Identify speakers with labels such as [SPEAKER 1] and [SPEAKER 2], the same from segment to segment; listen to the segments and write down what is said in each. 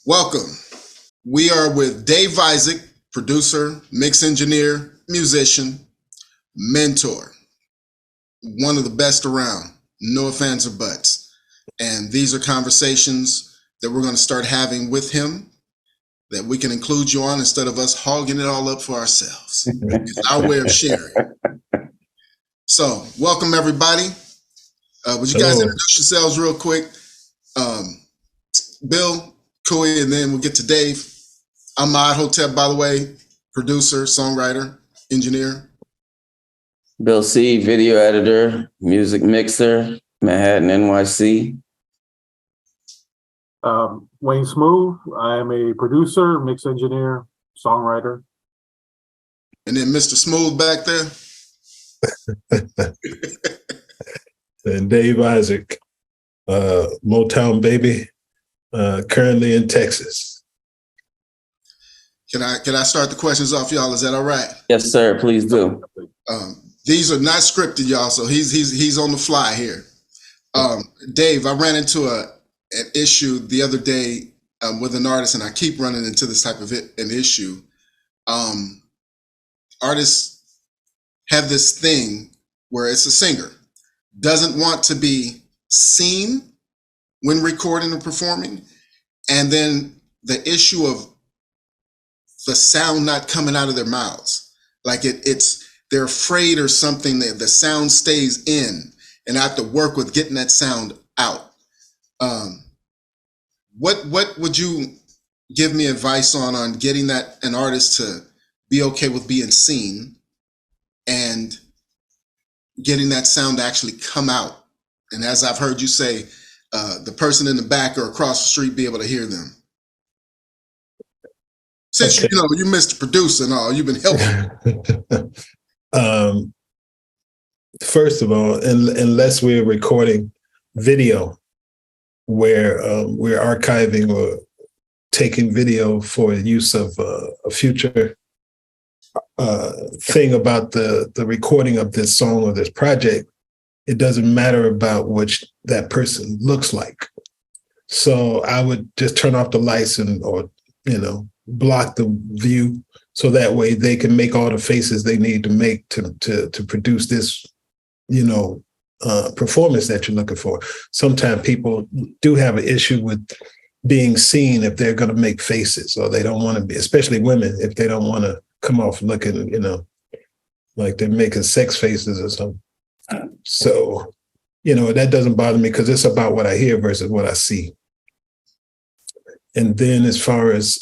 [SPEAKER 1] Welcome. We are with Dave Isaac, producer, mix engineer, musician, mentor, one of the best around. No offense or buts. And these are conversations that we're going to start having with him that we can include you on instead of us hogging it all up for ourselves. It's our way of sharing. So, welcome everybody. Would you guys introduce yourselves real quick? Bill, Kui, and then we'll get to Dave. I'm Maat, Hotep, by the way, producer, songwriter, engineer.
[SPEAKER 2] Bill C, video editor, music mixer, Manhattan, NYC.
[SPEAKER 3] Wayne Smooth, I am a producer, mix engineer, songwriter.
[SPEAKER 1] And then Mr. Smooth back there.
[SPEAKER 4] And Dave Isaac, Motown baby, currently in Texas.
[SPEAKER 1] Can I start the questions off, y'all? Is that all right?
[SPEAKER 2] Yes, sir. Please do.
[SPEAKER 1] These are not scripted, y'all. So he's on the fly here. Dave, I ran into an issue the other day with an artist, and I keep running into this type of an issue. Artists have this thing where it's a singer doesn't want to be seen when recording or performing, and then the issue of the sound not coming out of their mouths, like they're afraid or something that the sound stays in, and I have to work with getting that sound out. What would you give me advice on getting an artist to be okay with being seen and getting that sound to actually come out? And as I've heard you say, the person in the back or across the street be able to hear them. Since okay. You Mr. Producer and all, you've been helping.
[SPEAKER 4] First of all, unless we're recording video where we're archiving or taking video for use of a future thing about the recording of this song or this project, it doesn't matter about what that person looks like. So I would just turn off the lights or block the view so that way they can make all the faces they need to make to produce this, performance that you're looking for. Sometimes people do have an issue with being seen if they're going to make faces, or they don't want to be, especially women, if they don't want to come off looking, like they're making sex faces or something. So, that doesn't bother me because it's about what I hear versus what I see. And then as far as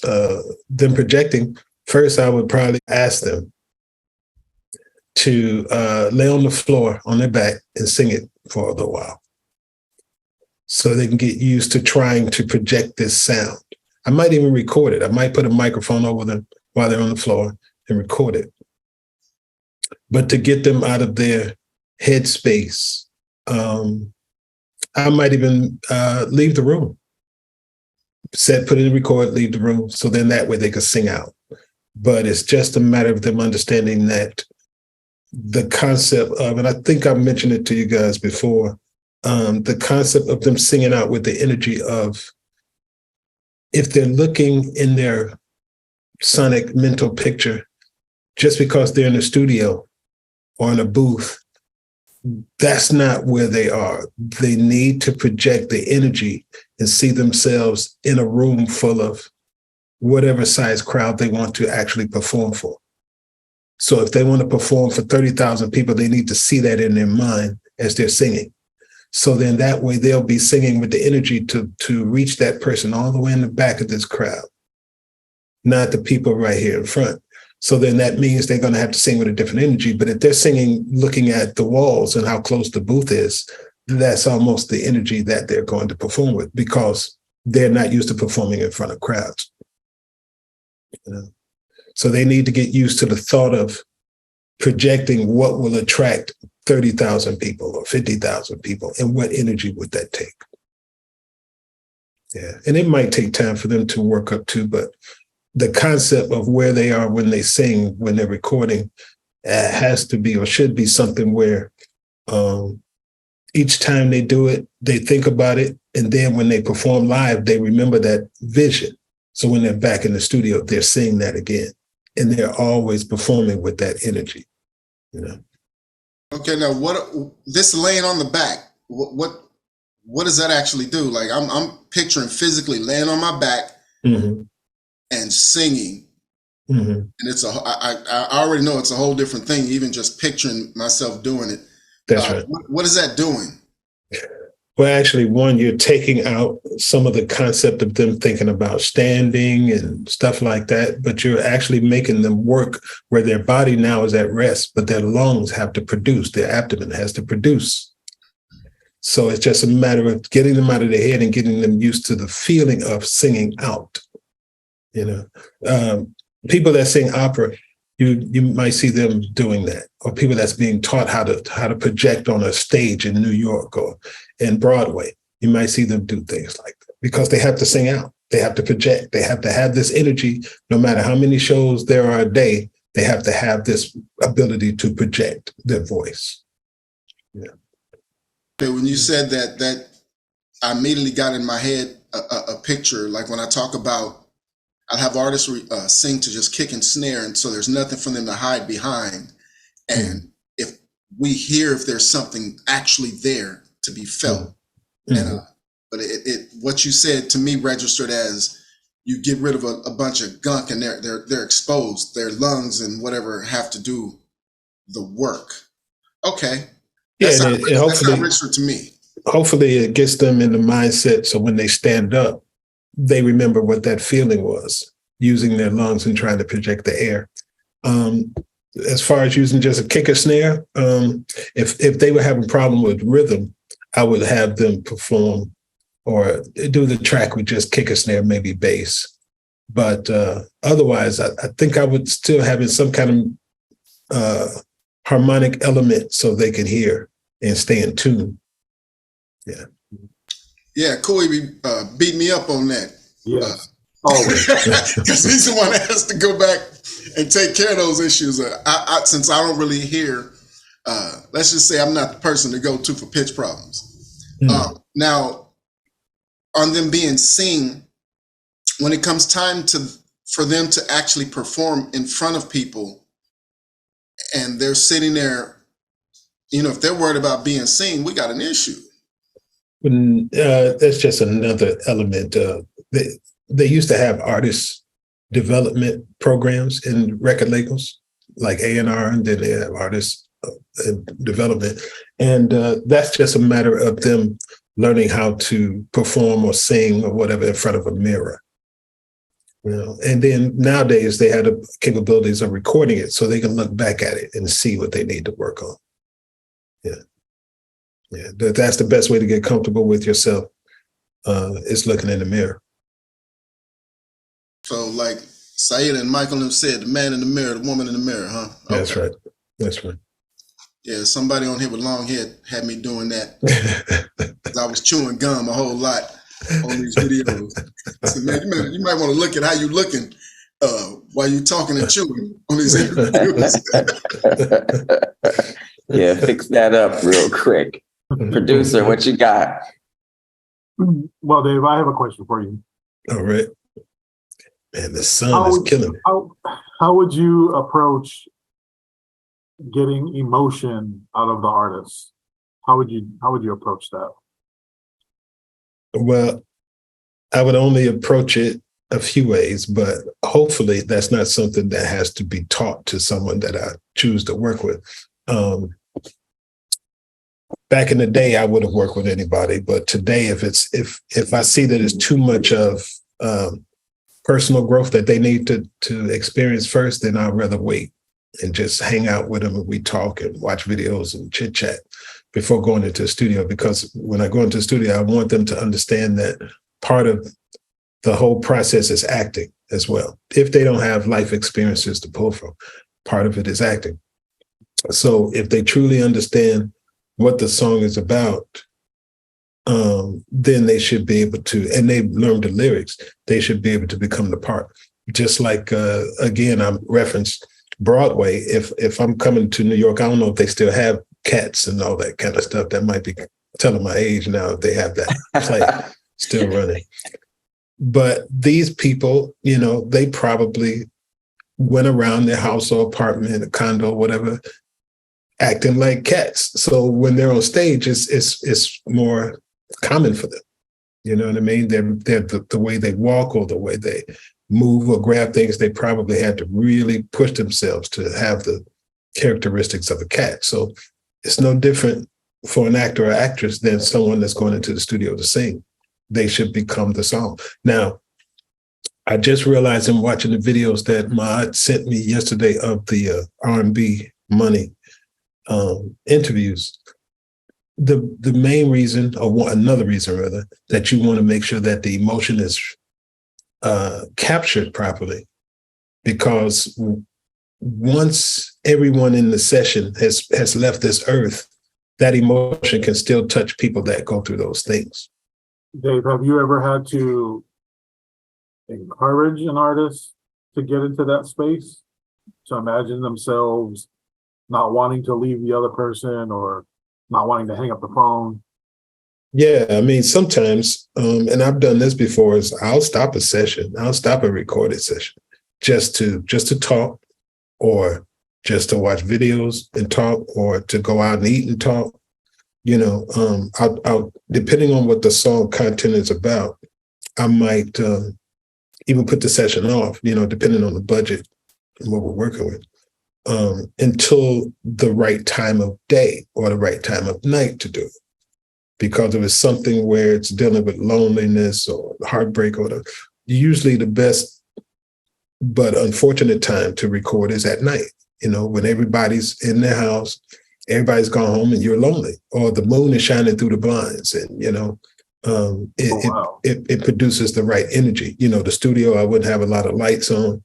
[SPEAKER 4] them projecting, first I would probably ask them to lay on the floor on their back and sing it for a little while so they can get used to trying to project this sound. I might even record it. I might put a microphone over them while they're on the floor and record it. But to get them out of their headspace, I might even leave the room. Put it in record, leave the room, so then that way they can sing out. But it's just a matter of them understanding that the concept of, and I think I mentioned it to you guys before, the concept of them singing out with the energy of, if they're looking in their sonic mental picture, just because they're in a studio or in a booth, that's not where they are. They need to project the energy and see themselves in a room full of whatever size crowd they want to actually perform for. So if they want to perform for 30,000 people, they need to see that in their mind as they're singing. So then that way they'll be singing with the energy to reach that person all the way in the back of this crowd, not the people right here in front. So then that means they're going to have to sing with a different energy. But if they're singing looking at the walls and how close the booth is, that's almost the energy that they're going to perform with, because they're not used to performing in front of crowds. So they need to get used to the thought of projecting what will attract 30,000 people or 50,000 people, and what energy would that take? Yeah, and it might take time for them to work up to, but the concept of where they are when they sing, when they're recording, has to be or should be something where each time they do it, they think about it. And then when they perform live, they remember that vision So when they're back in the studio, they're seeing that again. And they're always performing with that energy, you know.
[SPEAKER 1] Okay, now what this laying on the back, what does that actually do? Like I'm picturing physically laying on my back and singing. And it's I already know it's a whole different thing, even just picturing myself doing it.
[SPEAKER 4] That's right.
[SPEAKER 1] What is that doing?
[SPEAKER 4] Well, actually, one, you're taking out some of the concept of them thinking about standing and stuff like that, but you're actually making them work where their body now is at rest, but their lungs have to produce, their abdomen has to produce. So it's just a matter of getting them out of their head and getting them used to the feeling of singing out. You know, people that sing opera, you might see them doing that, or people that's being taught how to project on a stage in New York or in Broadway. You might see them do things like that because they have to sing out. They have to project. They have to have this energy. No matter how many shows there are a day, they have to have this ability to project their voice. Yeah.
[SPEAKER 1] When you said that I immediately got in my head a picture, like when I talk about, I'll have artists sing to just kick and snare, and so there's nothing for them to hide behind. And if we hear if there's something actually there to be felt, and but what you said to me registered as you get rid of a bunch of gunk, and they're exposed, their lungs and whatever have to do the work. Okay, that's how it registered to me.
[SPEAKER 4] Hopefully, it gets them in the mindset so when they stand up, they remember what that feeling was, using their lungs and trying to project the air. As far as using just a kick or snare, if they were having a problem with rhythm, I would have them perform or do the track with just kick or snare, maybe bass. But otherwise, I think I would still have some kind of harmonic element so they can hear and stay in tune. Yeah.
[SPEAKER 1] Yeah, Coy beat me up on that.
[SPEAKER 3] Yes, always.
[SPEAKER 1] Because he's the one that has to go back and take care of those issues. Since I don't really hear, let's just say I'm not the person to go to for pitch problems. Now, on them being seen, when it comes time for them to actually perform in front of people, and they're sitting there, you know, if they're worried about being seen, we got an issue.
[SPEAKER 4] That's just another element. They used to have artist development programs in record labels like A&R, and then they have artist development. And that's just a matter of them learning how to perform or sing or whatever in front of a mirror. You know? And then nowadays they have the capabilities of recording it so they can look back at it and see what they need to work on. Yeah. Yeah, that's the best way to get comfortable with yourself, is looking in the mirror.
[SPEAKER 1] So like Saida and Michael have said, the man in the mirror, the woman in the mirror, huh? Okay.
[SPEAKER 4] That's right. That's right.
[SPEAKER 1] Yeah, somebody on here with long hair had me doing that. I was chewing gum a whole lot on these videos. So man, you might want to look at how you looking while you talking and chewing on these interviews.
[SPEAKER 2] Yeah, fix that up real quick. Producer, what you got?
[SPEAKER 3] Well, Dave, I have a question for you.
[SPEAKER 4] All right. Man, the sun is killing me.
[SPEAKER 3] How would you approach getting emotion out of the artist? How would you approach that?
[SPEAKER 4] Well, I would only approach it a few ways, but hopefully that's not something that has to be taught to someone that I choose to work with. Back in the day, I would have worked with anybody, but today, if I see that it's too much of personal growth that they need to experience first, then I'd rather wait and just hang out with them and we talk and watch videos and chit chat before going into the studio. Because when I go into the studio, I want them to understand that part of the whole process is acting as well. If they don't have life experiences to pull from, part of it is acting. So if they truly understand what the song is about, then they should be able to, and they've learned the lyrics, they should be able to become the part. Just like, again, I referenced Broadway. If I'm coming to New York, I don't know if they still have Cats and all that kind of stuff. That might be telling my age now if they have that play still running. But these people, they probably went around their house or apartment, a condo, whatever, acting like cats. So when they're on stage, it's more common for them. You know what I mean? They're the way they walk or the way they move or grab things, they probably had to really push themselves to have the characteristics of a cat. So it's no different for an actor or actress than someone that's going into the studio to sing. They should become the song. Now, I just realized in watching the videos that Maat sent me yesterday of the R&B Money interviews, the main reason, or another reason rather, that you want to make sure that the emotion is captured properly, because once everyone in the session has left this earth, that emotion can still touch people that go through those things.
[SPEAKER 3] Dave, have you ever had to encourage an artist to get into that space, to imagine themselves not wanting to leave the other person or not wanting to hang up the phone?
[SPEAKER 4] Yeah, I mean, sometimes, and I've done this before, is I'll stop a session, I'll stop a recorded session just to talk, or just to watch videos and talk, or to go out and eat and talk. I'll depending on what the song content is about, I might even put the session off, depending on the budget and what we're working with, until the right time of day or the right time of night to do it. Because if it's something where it's dealing with loneliness or heartbreak or whatever, usually the best but unfortunate time to record is at night, when everybody's in their house, everybody's gone home and you're lonely, or the moon is shining through the blinds, and, it produces the right energy. The studio, I wouldn't have a lot of lights on.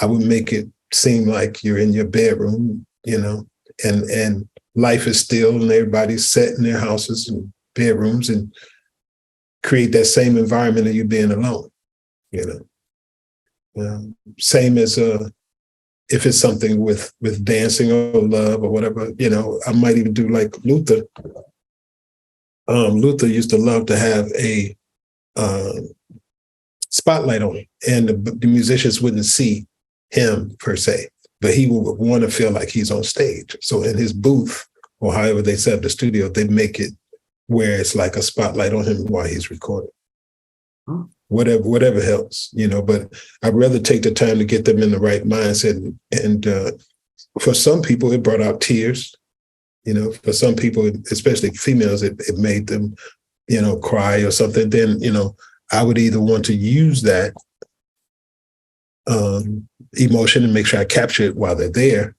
[SPEAKER 4] I would make it seem like you're in your bedroom, and life is still, and everybody's set in their houses and bedrooms, and create that same environment of you being alone, same as if it's something with dancing or love or whatever, I might even do like Luther. Luther used to love to have a spotlight on him, and the musicians wouldn't see him per se, but he would want to feel like he's on stage. So in his booth, or however they set up the studio, they make it where it's like a spotlight on him while he's recording. Whatever helps, but I'd rather take the time to get them in the right mindset. And for some people, it brought out tears. For some people, especially females, it made them, cry or something. Then, I would either want to use that emotion and make sure I capture it while they're there,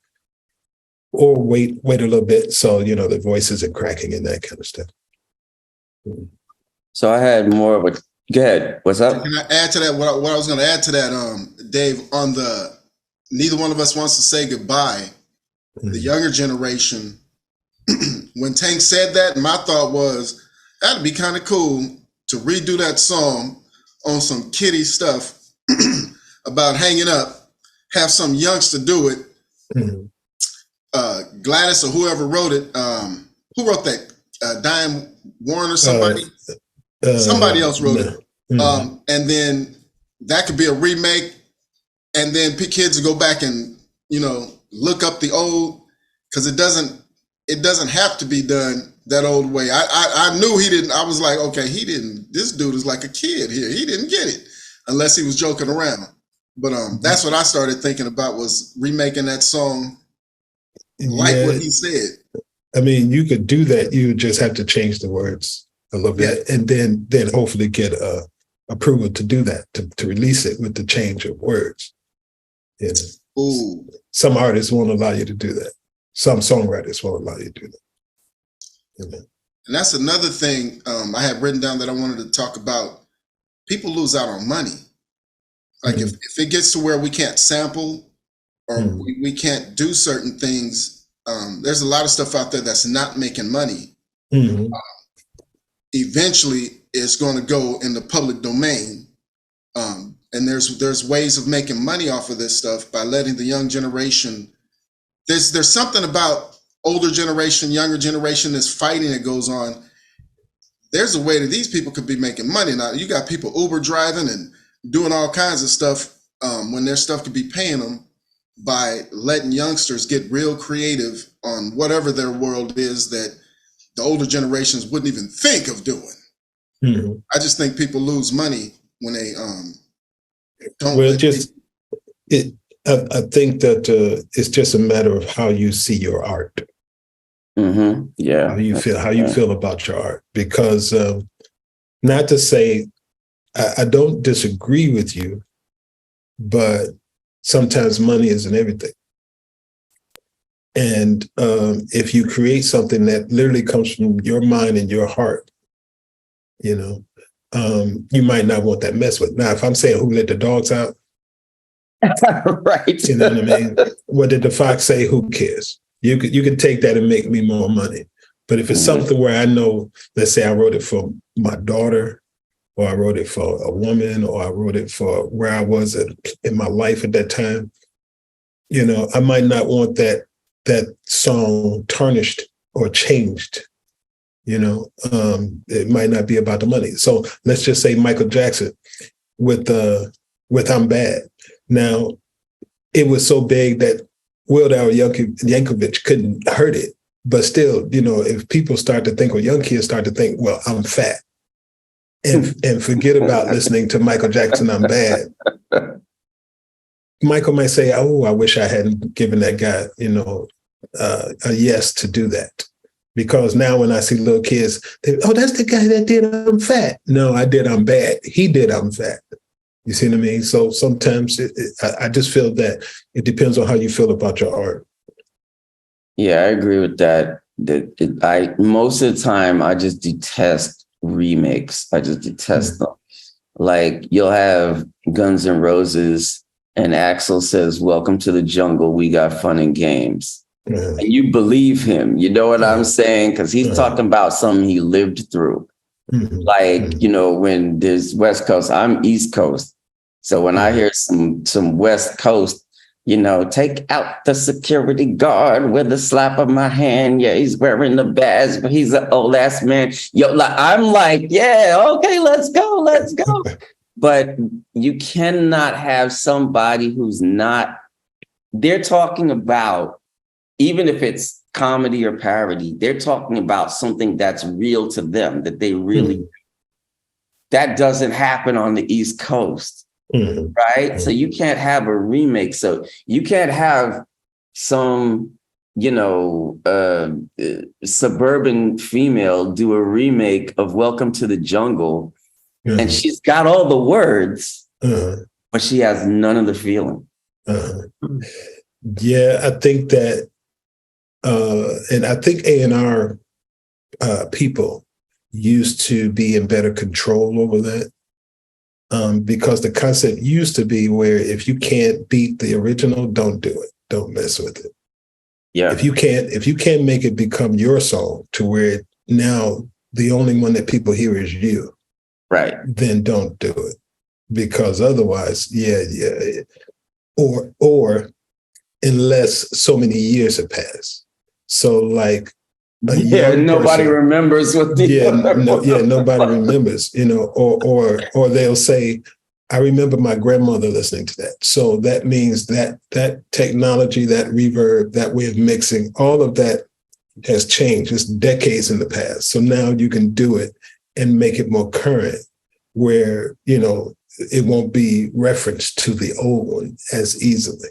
[SPEAKER 4] or wait a little bit so, the voice isn't cracking and that kind of stuff.
[SPEAKER 2] So I had more of a, go ahead, what's up?
[SPEAKER 1] Can I add to that? What I was going to add to that, Dave, on the neither one of us wants to say goodbye. The younger generation, when Tank said that, my thought was, that'd be kind of cool to redo that song on some kiddie stuff about hanging up, have some youngster do it. Gladys or whoever wrote it, who wrote that? Diane Warren or somebody? Somebody else wrote it. And then that could be a remake, and then kids will go back and, look up the old, because it doesn't have to be done that old way. I knew he didn't. I was like, okay, he didn't. This dude is like a kid here. He didn't get it unless he was joking around. But that's what I started thinking about, was remaking that song like what he said.
[SPEAKER 4] I mean, you could do that. You just have to change the words a little bit, and then hopefully get approval to do that, to release it with the change of words.
[SPEAKER 1] Ooh.
[SPEAKER 4] Some artists won't allow you to do that. Some songwriters won't allow you to do that.
[SPEAKER 1] And that's another thing I had written down that I wanted to talk about. People lose out on money. Like if it gets to where we can't sample, or we can't do certain things, there's a lot of stuff out there that's not making money. Eventually, it's going to go in the public domain. And there's ways of making money off of this stuff by letting the young generation. There's something about older generation, younger generation, this fighting that goes on. there's a way that these people could be making money. Now you got people Uber driving and doing all kinds of stuff when their stuff could be paying them by letting youngsters get real creative on whatever their world is that the older generations wouldn't even think of doing.
[SPEAKER 4] Mm-hmm.
[SPEAKER 1] I just think people lose money when they don't.
[SPEAKER 4] Well, I think that it's just a matter of how you see your art.
[SPEAKER 2] Mm-hmm. Yeah.
[SPEAKER 4] How you feel about your art. Because not to say I don't disagree with you, but sometimes money isn't everything. And if you create something that literally comes from your mind and your heart, you might not want that mess with. Now, if I'm saying who let the dogs out,
[SPEAKER 2] right.
[SPEAKER 4] You know what I mean? What did the fox say? Who cares? You could take that and make me more money. But if it's something where I know, let's say I wrote it for my daughter, or I wrote it for a woman, or I wrote it for where I was in my life at that time, I might not want that song tarnished or changed. It might not be about the money. So let's just say Michael Jackson with I'm Bad. Now, it was so big that Weird Al Yankovic couldn't hurt it. But still, if people start to think, or young kids start to think, well, I'm fat, and forget about listening to Michael Jackson, I'm Bad. Michael might say, oh, I wish I hadn't given that guy, a yes to do that. Because now when I see little kids, that's the guy that did I'm Fat. No, I did I'm Bad. He did I'm Fat. You see what I mean? So sometimes I just feel that it depends on how you feel about your art.
[SPEAKER 2] Yeah, I agree with that. Most of the time, I just detest remakes. I just detest them. Like you'll have Guns N' Roses and Axl says, "Welcome to the jungle. We got fun and games." And you believe him. You know what I'm saying? Because he's talking about something he lived through. Like, when there's West Coast, I'm East Coast. So when I hear some West Coast, take out the security guard with a slap of my hand. Yeah, he's wearing the badge, but he's an old ass man. I'm like, yeah, okay, let's go. But you cannot have somebody who's not, they're talking about, even if it's comedy or parody, they're talking about something that's real to them, that they really, that doesn't happen on the East Coast. Right? So you can't have a remake. So you can't have some, suburban female do a remake of Welcome to the Jungle. And she's got all the words, but she has none of the feeling.
[SPEAKER 4] Yeah, I think that, and I think A&R people used to be in better control over that. Because the concept used to be where if you can't beat the original, don't do it. Don't mess with it.
[SPEAKER 2] Yeah.
[SPEAKER 4] If you can't make it become your song to where now the only one that people hear is you,
[SPEAKER 2] right? Then
[SPEAKER 4] don't do it. Because otherwise, or unless so many years have passed. So like
[SPEAKER 2] nobody remembers what the
[SPEAKER 4] nobody remembers, or they'll say, I remember my grandmother listening to that. So that means that technology, that reverb, that way of mixing, all of that has changed. It's decades in the past. So now you can do it and make it more current where, it won't be referenced to the old one as easily.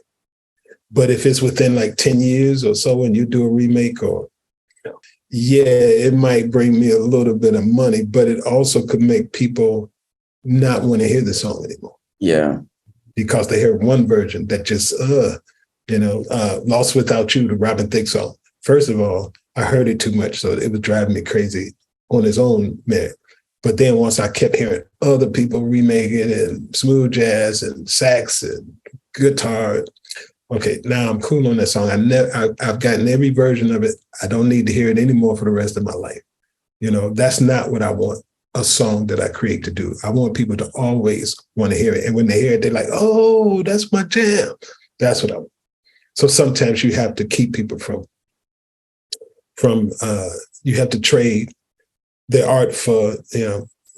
[SPEAKER 4] But if it's within like 10 years or so and you do a remake it might bring me a little bit of money, but it also could make people not want to hear the song anymore.
[SPEAKER 2] Yeah.
[SPEAKER 4] Because they heard one version that just, Lost Without You, the Robin Thicke song. First of all, I heard it too much, so it was driving me crazy on its own merit. But then once I kept hearing other people remake it and smooth jazz and sax and guitar, okay, now I'm cool on that song. I've gotten every version of it. I don't need to hear it anymore for the rest of my life. That's not what I want a song that I create to do. I want people to always want to hear it. And when they hear it, they're like, oh, that's my jam. That's what I want. So sometimes you have to keep people from you have to trade the art for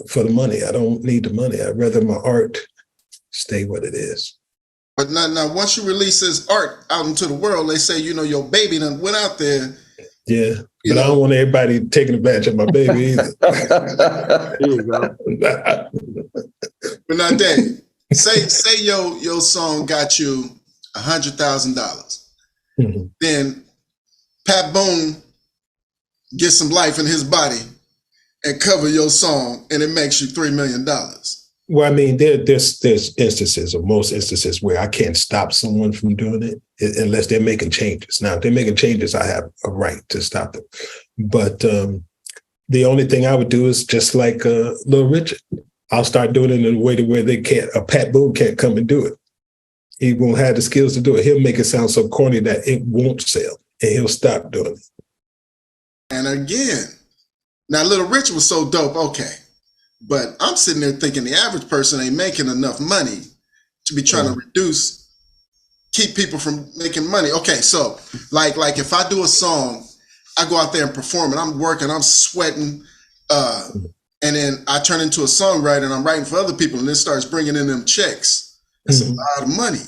[SPEAKER 4] for the money. I don't need the money. I'd rather my art stay what it is.
[SPEAKER 1] But now, once you release this art out into the world, they say, your baby done went out there.
[SPEAKER 4] Yeah, but I don't want everybody taking advantage of my baby either.
[SPEAKER 3] There you go.
[SPEAKER 1] But now, Dave, say your song got you $100,000.
[SPEAKER 4] Mm-hmm.
[SPEAKER 1] Then Pat Boone gets some life in his body and cover your song, and it makes you $3 million.
[SPEAKER 4] Well, I mean, there's instances, or most instances, where I can't stop someone from doing it unless they're making changes. Now, if they're making changes, I have a right to stop them. But the only thing I would do is just like Little Richard. I'll start doing it in a way to where Pat Boone can't come and do it. He won't have the skills to do it. He'll make it sound so corny that it won't sell, and he'll stop doing it.
[SPEAKER 1] And again, now Little Richard was so dope, okay. But I'm sitting there thinking the average person ain't making enough money to be trying to keep people from making money. Okay, so like if I do a song, I go out there and perform it. I'm working, I'm sweating, and then I turn into a songwriter and I'm writing for other people, and it starts bringing in them checks. It's a lot of money.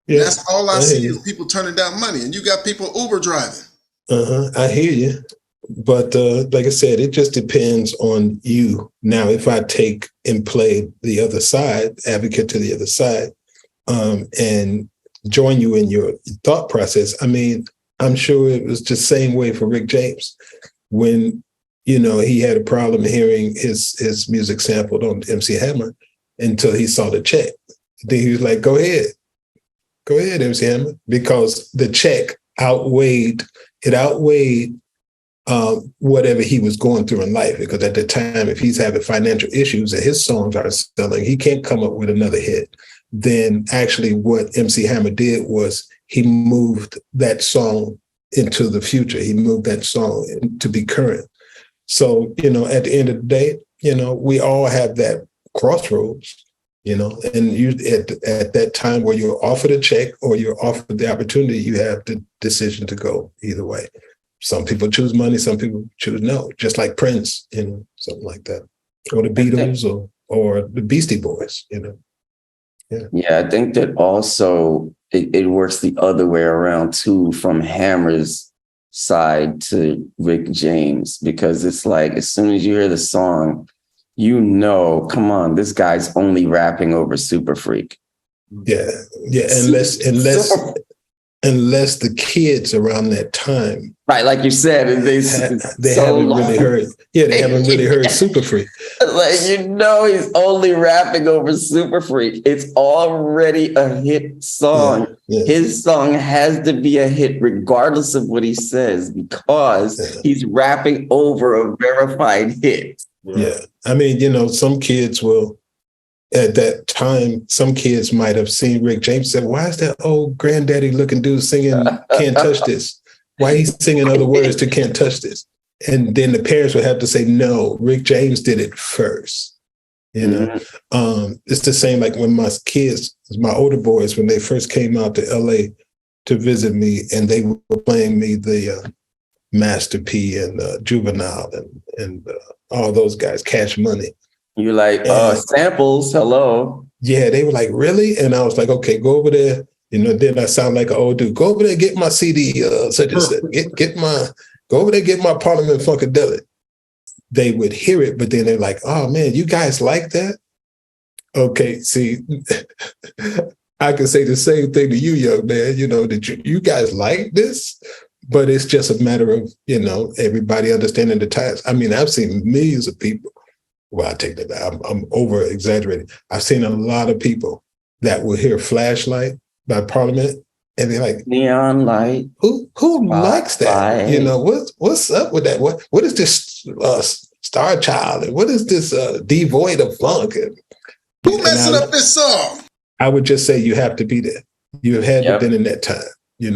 [SPEAKER 1] Yeah, that's all I see is people turning down money, and you got people Uber driving.
[SPEAKER 4] I hear you. But like I said, it just depends on you. Now, if I take and play the other side, advocate to the other side, and join you in your thought process, I mean, I'm sure it was the same way for Rick James when, he had a problem hearing his music sampled on MC Hammer until he saw the check. Then he was like, go ahead, MC Hammer, because the check outweighed whatever he was going through in life. Because at the time, if he's having financial issues and his songs aren't selling, he can't come up with another hit. Then actually what MC Hammer did was he moved that song into the future. He moved that song to be current. So, at the end of the day, we all have that crossroads, and you at that time where you're offered a check or you're offered the opportunity, you have the decision to go either way. Some people choose money, some people choose no, just like Prince, something like that, or the Beatles or the Beastie Boys,
[SPEAKER 2] Yeah, I think that also it works the other way around too, from Hammer's side to Rick James, because it's like as soon as you hear the song, come on, this guy's only rapping over Super Freak.
[SPEAKER 4] Yeah, unless the kids around that time,
[SPEAKER 2] right, like you said, they
[SPEAKER 4] haven't really heard. Yeah, they haven't really heard Super Freak.
[SPEAKER 2] Like he's only rapping over Super Freak. It's already a hit song. Yeah. His song has to be a hit regardless of what he says because he's rapping over a verified hit.
[SPEAKER 4] Yeah, I mean, some kids will. At that time, some kids might have seen Rick James and said, why is that old granddaddy looking dude singing Can't Touch This? Why he's singing other words to Can't Touch This? And then the parents would have to say, no, Rick James did it first. It's the same like when my kids, my older boys, when they first came out to LA to visit me and they were playing me the Master P and Juvenile and all those guys, Cash Money.
[SPEAKER 2] You're like, samples, hello.
[SPEAKER 4] Yeah, they were like, really? And I was like, okay, go over there. Then I sound like an old dude. Go over there, get my CD, such and such. Go over there, get my Parliament Funkadelic. They would hear it, but then they're like, oh man, you guys like that? Okay, see, I can say the same thing to you, young man. Did you guys like this? But it's just a matter of, everybody understanding the times. I mean, I've seen millions of people. Well, I take that back. I'm over exaggerating. I've seen a lot of people that will hear Flashlight by Parliament and they're like,
[SPEAKER 2] neon light.
[SPEAKER 4] Who likes that? What's up with that? What is this Star Child? And what is this devoid of funk?
[SPEAKER 1] Who messing up this song?
[SPEAKER 4] I would just say you have to be there. You have had to been in that time. You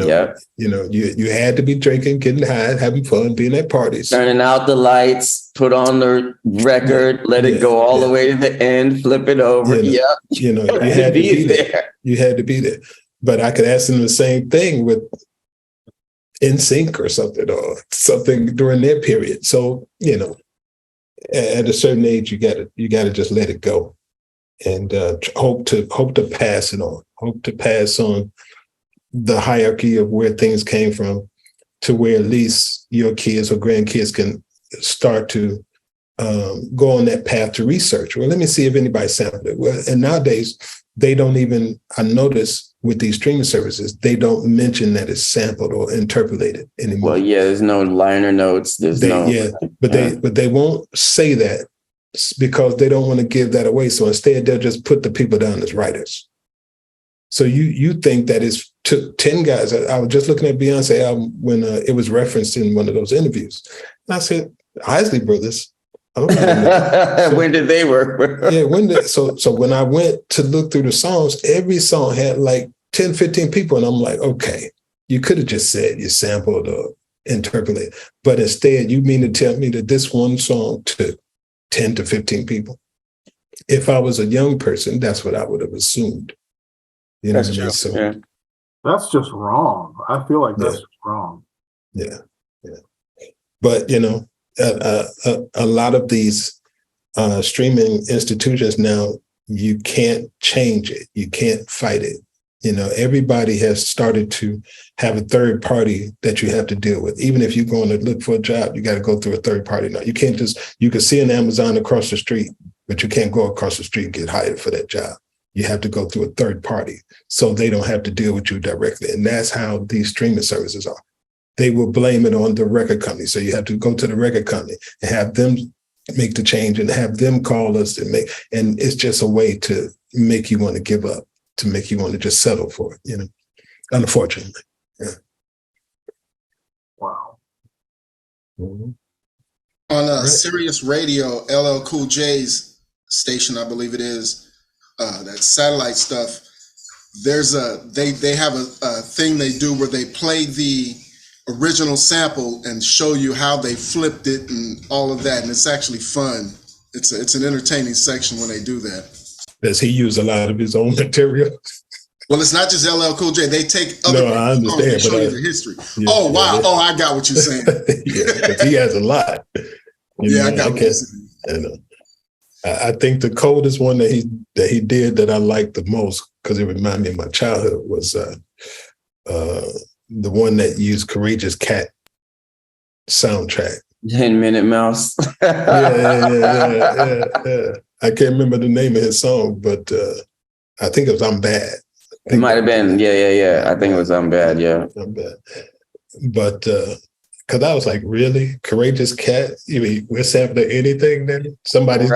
[SPEAKER 4] had to be drinking, getting high, having fun, being at parties.
[SPEAKER 2] Turning out the lights, put on the record, let it go all the way to the end, flip it over.
[SPEAKER 4] You had to be there. You had to be there. But I could ask them the same thing with NSYNC or something during their period. So, at a certain age, you gotta just let it go, and hope to pass it on. Hope to pass on the hierarchy of where things came from to where at least your kids or grandkids can start to go on that path to research. Well, let me see if anybody sampled it. Well, and nowadays they don't even, I notice with these streaming services, they don't mention that it's sampled or interpolated anymore.
[SPEAKER 2] Well, yeah, there's no liner notes. But
[SPEAKER 4] they won't say that because they don't want to give that away. So instead, they'll just put the people down as writers. So you think that it's took 10 guys. I was just looking at Beyonce album when it was referenced in one of those interviews. And I said, Isley Brothers. I don't know.
[SPEAKER 2] When did they work?
[SPEAKER 4] So when I went to look through the songs, every song had like 10, 15 people. And I'm like, okay, you could have just said you sampled or interpolated. But instead, you mean to tell me that this one song took 10 to 15 people? If I was a young person, that's what I would have assumed. You know
[SPEAKER 2] that's
[SPEAKER 4] what I mean?
[SPEAKER 2] true.
[SPEAKER 4] So,
[SPEAKER 2] yeah.
[SPEAKER 3] That's just wrong. I feel like that's just wrong.
[SPEAKER 4] Yeah. But, a lot of these streaming institutions now, you can't change it. You can't fight it. Everybody has started to have a third party that you have to deal with. Even if you're going to look for a job, you got to go through a third party now. You can't you can see an Amazon across the street, but you can't go across the street and get hired for that job. You have to go through a third party so they don't have to deal with you directly. And that's how these streaming services are. They will blame it on the record company. So you have to go to the record company and have them make the change and have them call us and it's just a way to make you want to give up, to make you want to just settle for it, unfortunately. Yeah.
[SPEAKER 3] Wow.
[SPEAKER 4] Mm-hmm.
[SPEAKER 1] On Sirius Radio, LL Cool J's station, I believe it is, that satellite stuff, there's they have a thing they do where they play the original sample and show you how they flipped it and all of that, and it's actually fun. It's an entertaining section when they do that.
[SPEAKER 4] Does he use a lot of his own material?
[SPEAKER 1] Well, it's not just LL Cool J. They take other
[SPEAKER 4] No, I understand,
[SPEAKER 1] and show you the history. Oh wow! Oh, I got what you're saying.
[SPEAKER 4] Yeah, he has a lot.
[SPEAKER 1] I got what you're saying.
[SPEAKER 4] I think the coldest one that he did that I liked the most, because it reminded me of my childhood, was the one that used Courageous Cat soundtrack.
[SPEAKER 2] 10-Minute Mouse.
[SPEAKER 4] Yeah. I can't remember the name of his song, but I think it was "I'm Bad."
[SPEAKER 2] It might have been. Yeah. I think it was "I'm Bad." Yeah.
[SPEAKER 4] "I'm Bad." But because I was like, really? Courageous Cat? We're sampling anything then? Somebody's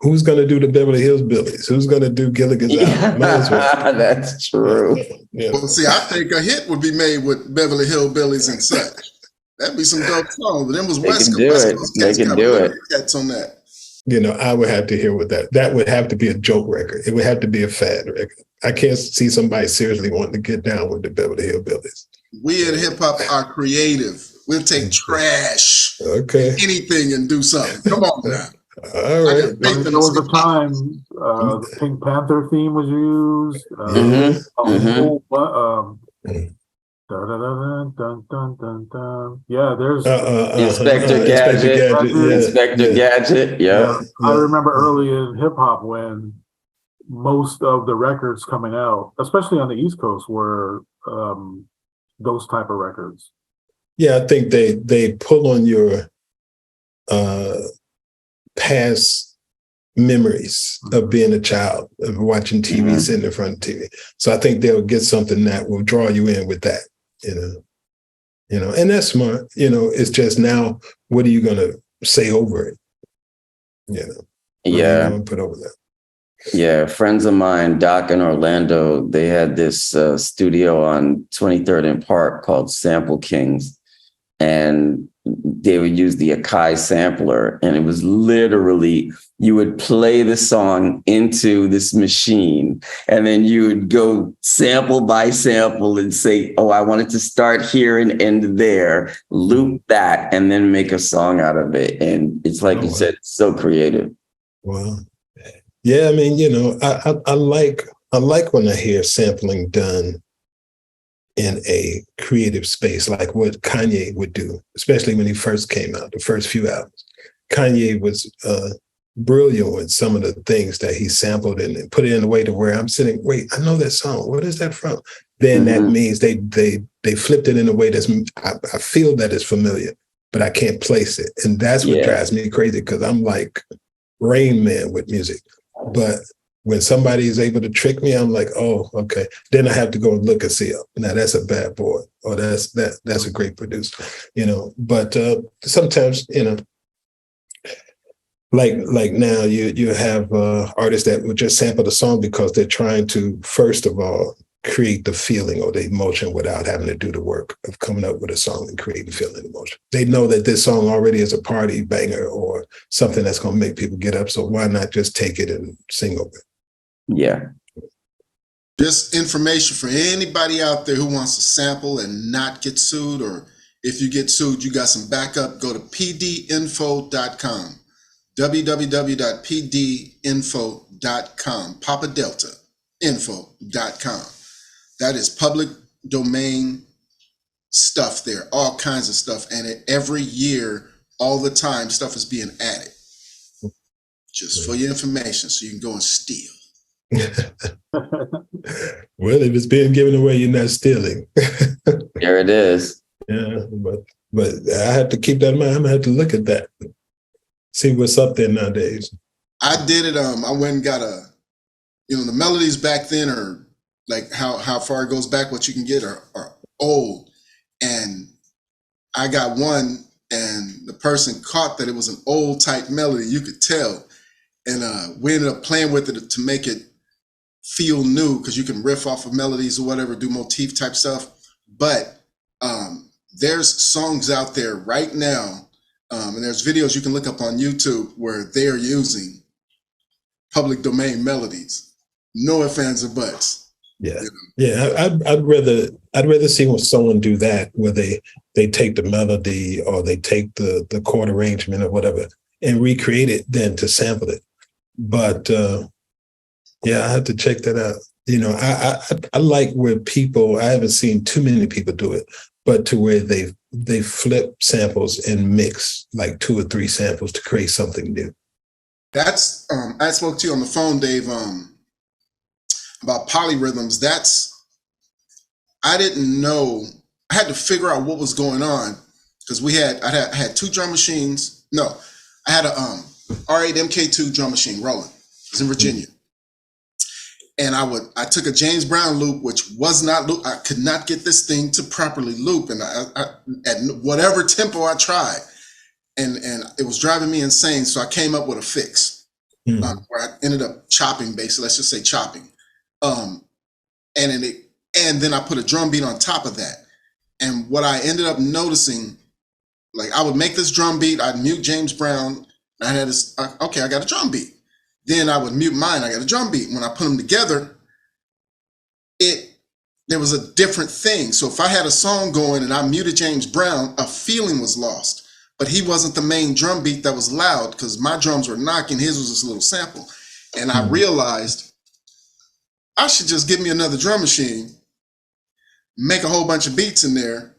[SPEAKER 4] who's going to do the Beverly Hills Billies? Who's going to do Gilligan's Island?
[SPEAKER 2] That's true.
[SPEAKER 4] Yeah.
[SPEAKER 1] Well, see, I think a hit would be made with Beverly Hills Billies and such. That'd be some dope song. But them was West Coast.
[SPEAKER 2] They can do it.
[SPEAKER 1] Cats on that.
[SPEAKER 4] I would have to hear with that. That would have to be a joke record. It would have to be a fad record. I can't see somebody seriously wanting to get down with the Beverly Hills Billies.
[SPEAKER 1] We at hip hop are creative. We'll take trash, anything, and do something. Come on now.
[SPEAKER 4] All right.
[SPEAKER 3] There was a time the Pink Panther theme was used. Yeah, there's
[SPEAKER 2] Inspector Gadget. Inspector Gadget. Yeah.
[SPEAKER 3] I remember early in hip hop when most of the records coming out, especially on the East Coast, were those type of records.
[SPEAKER 4] Yeah, I think they pull on your past memories of being a child, of watching TV, sitting in front of TV. So I think they'll get something that will draw you in with that, and that's smart. It's just now, what are you going to say over it?
[SPEAKER 2] Yeah.
[SPEAKER 4] Put over that.
[SPEAKER 2] Yeah, friends of mine, Doc in Orlando, they had this studio on 23rd and Park called Sample Kings, and they would use the Akai sampler, and it was literally, you would play the song into this machine, and then you would go sample by sample and say, oh, I want it to start here and end there, loop that, and then make a song out of it. And it's like you said, it's so creative.
[SPEAKER 4] Wow. Yeah, I mean, I like when I hear sampling done in a creative space, like what Kanye would do, especially when he first came out, the first few albums. Kanye was brilliant with some of the things that he sampled and put it in a way to where I'm sitting, wait, I know that song. What is that from? Then that means they flipped it in a way that's, I feel that it's familiar, but I can't place it. And that's what drives me crazy, because I'm like Rain Man with music. But when somebody is able to trick me, I'm like, oh, okay. Then I have to go and look and see, now that's a bad boy, or that's a great producer, But sometimes, like now you have artists that would just sample the song because they're trying to, first of all, create the feeling or the emotion without having to do the work of coming up with a song and creating feeling and emotion. They know that this song already is a party banger or something that's going to make people get up. So why not just take it and sing over it?
[SPEAKER 2] Yeah.
[SPEAKER 1] Just information for anybody out there who wants to sample and not get sued, or if you get sued, you got some backup. Go to pdinfo.com, www.pdinfo.com, Papa Delta info.com. That is public domain stuff there, all kinds of stuff. And every year, all the time, stuff is being added just for your information, so you can go and steal.
[SPEAKER 4] Well, if it's being given away, you're not stealing.
[SPEAKER 2] There it is.
[SPEAKER 4] Yeah, but I have to keep that in mind. I'm gonna have to look at that, see what's up there nowadays.
[SPEAKER 1] I did it. I went and got the melodies back then are like how far it goes back, what you can get are old. And I got one, and the person caught that it was an old type melody. You could tell. And we ended up playing with it to make it feel new, because you can riff off of melodies or whatever, do motif type stuff. But there's songs out there right now, and there's videos you can look up on YouTube where they're using public domain melodies. No ifs, ands, or buts.
[SPEAKER 4] Yeah, I'd rather see when someone do that, where they take the melody or they take the chord arrangement or whatever and recreate it than to sample it. But I have to check that out. I like where people, I haven't seen too many people do it, but to where they flip samples and mix like 2 or 3 samples to create something new.
[SPEAKER 1] That's I spoke to you on the phone, Dave, about polyrhythms. I didn't know. I had to figure out what was going on, because I had 2 drum machines. No, I had a R8 MK2 drum machine rolling. It was in Virginia. And I took a James Brown loop, which was not loop. I could not get this thing to properly loop, and I at whatever tempo I tried, and it was driving me insane. So I came up with a fix where I ended up chopping, basically. Let's just say chopping, and then I put a drum beat on top of that. And what I ended up noticing, like, I would make this drum beat, I'd mute James Brown, and I had this. Okay, I got a drum beat. Then I would mute mine. I got a drum beat. When I put them together, there was a different thing. So if I had a song going and I muted James Brown, a feeling was lost. But he wasn't the main drum beat that was loud, because my drums were knocking. His was just a little sample. And I realized I should just give me another drum machine, make a whole bunch of beats in there,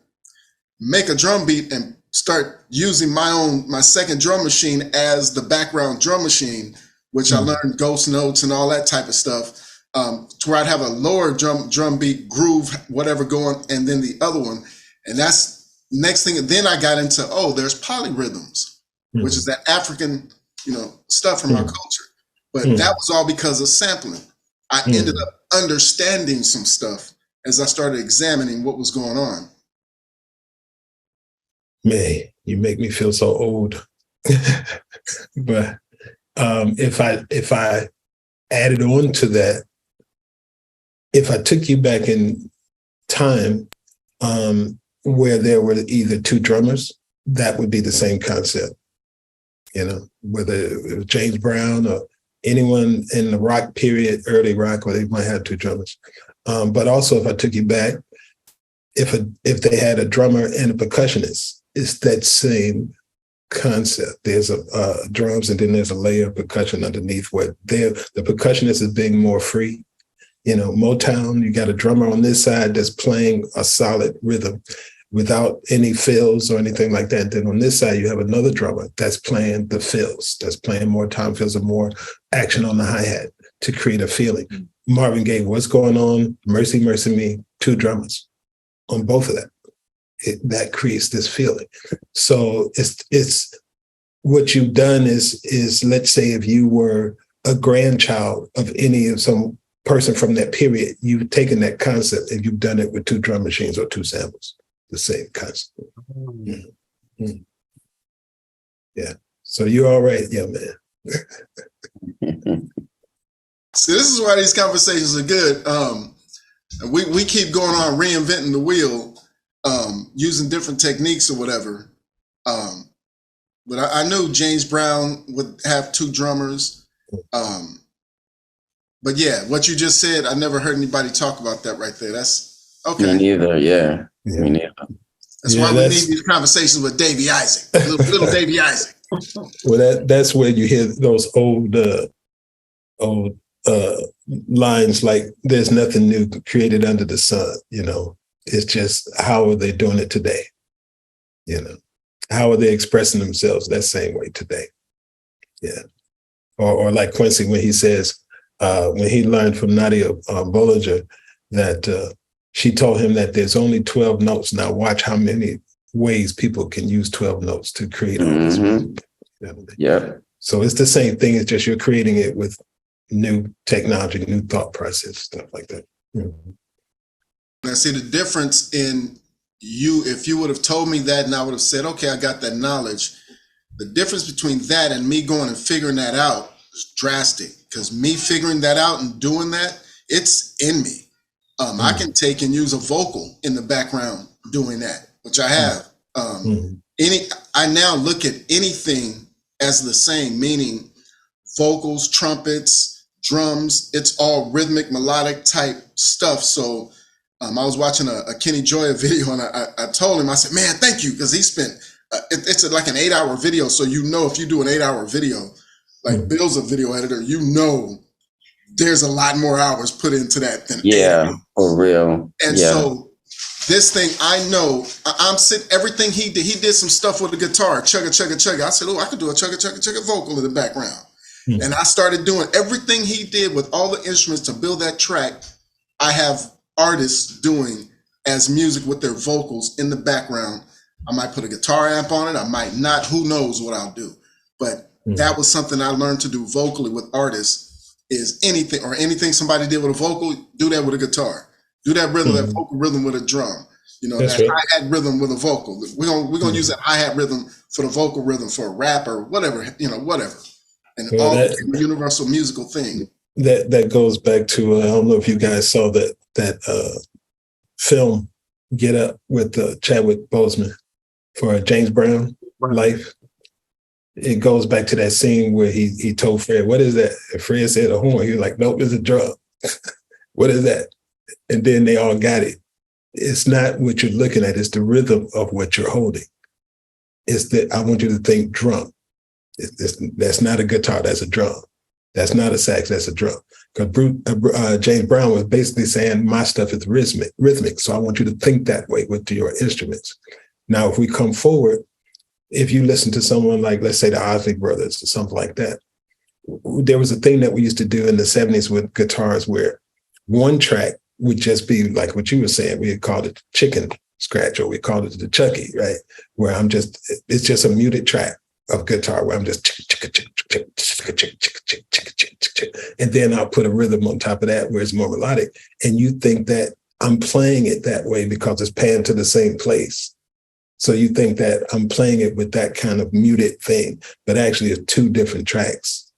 [SPEAKER 1] make a drum beat, and start using my second drum machine as the background drum machine, which I learned ghost notes and all that type of stuff, to where I'd have a lower drum beat, groove, whatever going, and then the other one. And that's next thing. Then I got into, there's polyrhythms, which is that African, stuff from our culture. But that was all because of sampling. I ended up understanding some stuff as I started examining what was going on.
[SPEAKER 4] Man, you make me feel so old. But if I added on to that, if I took you back in time, where there were either 2 drummers, that would be the same concept. Whether it was James Brown or anyone in the rock period, early rock, where they might have 2 drummers. But also, if I took you back, if they had a drummer and a percussionist, it's that same concept. There's a drums, and then there's a layer of percussion underneath, where the percussionist is being more free. Motown, you got a drummer on this side that's playing a solid rhythm, without any fills or anything like that. Then on this side, you have another drummer that's playing the fills, that's playing more time fills and more action on the hi-hat to create a feeling. Marvin Gaye, What's Going On, Mercy, Mercy Me, 2 drummers on both of them. That creates this feeling. So it's what you've done is let's say if you were a grandchild of some person from that period, you've taken that concept and you've done it with 2 drum machines or 2 samples, the same concept. Mm-hmm. Yeah. So you're all right, young man.
[SPEAKER 1] See, this is why these conversations are good. We keep going on reinventing the wheel, using different techniques or whatever. But I knew James Brown would have 2 drummers. But yeah, what you just said, I never heard anybody talk about that right there. That's okay.
[SPEAKER 2] Me neither, yeah. Me neither.
[SPEAKER 1] That's why we need these conversations with Davey Isaac, little Davey Isaac.
[SPEAKER 4] Well, that's where you hear those old lines like "There's nothing new created under the sun." You know, it's just how are they doing it today? You know, how are they expressing themselves that same way today? Yeah, or like Quincy when he says when he learned from Nadia Bollinger that she told him that there's only 12 notes. Now watch how many ways people can use 12 notes to create all this music. You know?
[SPEAKER 2] Yeah.
[SPEAKER 4] So it's the same thing. It's just you're creating it with new technology, new thought process, stuff like that. Mm-hmm.
[SPEAKER 1] I see the difference in you. If you would have told me that and I would have said, okay, I got that knowledge. The difference between that and me going and figuring that out is drastic, because me figuring that out and doing that, it's in me. I can take and use a vocal in the background doing that, which I have. I now look at anything as the same, meaning vocals, trumpets, drums, it's all rhythmic, melodic type stuff. So I was watching a Kenny Joya video and I told him, I said, man, thank you. Because he spent, it's like an 8-hour video. So, you know, if you do an 8-hour video, like Bill's a video editor, you know, there's a lot more hours put into that than 8 hours.
[SPEAKER 2] For real.
[SPEAKER 1] And so this thing, I know, I'm sitting, everything he did some stuff with the guitar, chugga, chugga, chugga. I said, oh, I could do a chugga, chugga, chugga vocal in the background. And I started doing everything he did with all the instruments to build that track. I have artists doing as music with their vocals in the background. I might put a guitar amp on it. I might not, who knows what I'll do. But that was something I learned to do vocally with artists. Is anything somebody did with a vocal, do that with a guitar. Do that rhythm, that vocal rhythm with a drum. You know, that hi-hat rhythm with a vocal. We're gonna use that hi-hat rhythm for the vocal rhythm for a rap or whatever, you know, whatever. And all that universal musical thing.
[SPEAKER 4] That goes back to I don't know if you guys saw that film Get Up with Chadwick Boseman for James Brown Life. It goes back to that scene where he told Fred, what is that? And Fred said a horn. He was like, nope, it's a drum. What is that? And then they all got it. It's not what you're looking at. It's the rhythm of what you're holding. It's that I want you to think drum. That's not a guitar. That's a drum. That's not a sax. That's a drum. Because James Brown was basically saying my stuff is rhythmic. So I want you to think that way with your instruments. Now, if we come forward, if you listen to someone like, let's say the Osley Brothers or something like that, there was a thing that we used to do in the 70s with guitars where one track would just be like what you were saying. We had called it chicken scratch, or we called it the Chucky, right? Where it's just a muted track of guitar where I'm just and then I'll put a rhythm on top of that where it's more melodic. And you think that I'm playing it that way because it's panned to the same place. So you think that I'm playing it with that kind of muted thing, but actually it's 2 different tracks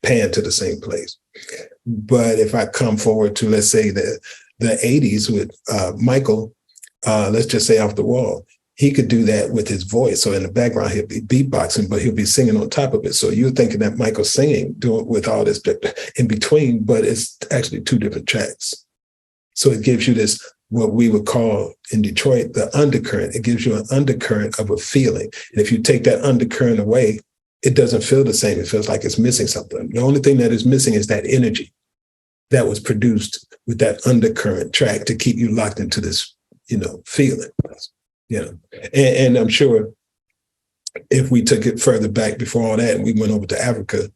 [SPEAKER 4] panned to the same place. But if I come forward to, let's say, the 80s with Michael, let's just say Off the Wall, he could do that with his voice. So in the background, he'll be beatboxing, but he'll be singing on top of it. So you're thinking that Michael's singing, doing with all this in between, but it's actually 2 different tracks. So it gives you this, what we would call in Detroit, the undercurrent. It gives you an undercurrent of a feeling. And if you take that undercurrent away, it doesn't feel the same. It feels like it's missing something. The only thing that is missing is that energy that was produced with that undercurrent track to keep you locked into this, feeling. you know, and I'm sure if we took it further back before all that and we went over to Africa,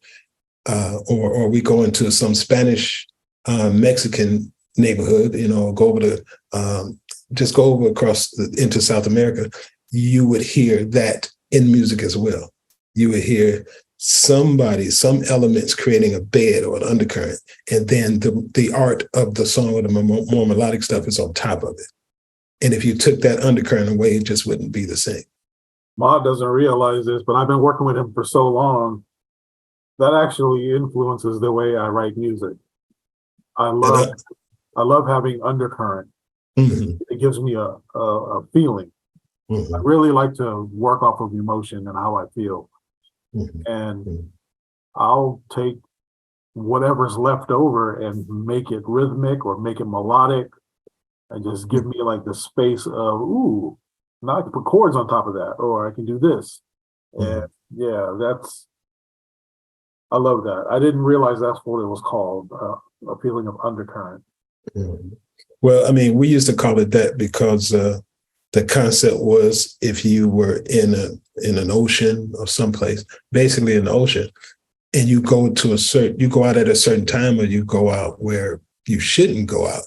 [SPEAKER 4] or we go into some Spanish, Mexican neighborhood, you know, go over to, just go over into South America, you would hear that in music as well. You would hear some elements creating a bed or an undercurrent, and then the art of the song or the more melodic stuff is on top of it. And if you took that undercurrent away, it just wouldn't be the same.
[SPEAKER 3] Maat doesn't realize this, but I've been working with him for so long. That actually influences the way I write music. I love having undercurrent.
[SPEAKER 4] Mm-hmm.
[SPEAKER 3] It gives me a feeling.
[SPEAKER 4] Mm-hmm.
[SPEAKER 3] I really like to work off of emotion and how I feel.
[SPEAKER 4] Mm-hmm.
[SPEAKER 3] And I'll take whatever's left over and make it rhythmic or make it melodic and just give me like the space of, ooh, now I can put chords on top of that, or I can do this. And yeah, I love that. I didn't realize that's what it was called, a feeling of undercurrent.
[SPEAKER 4] Well, I mean, we used to call it that because the concept was if you were in an ocean or someplace, basically in the ocean, and you go out at a certain time, or you go out where you shouldn't go out.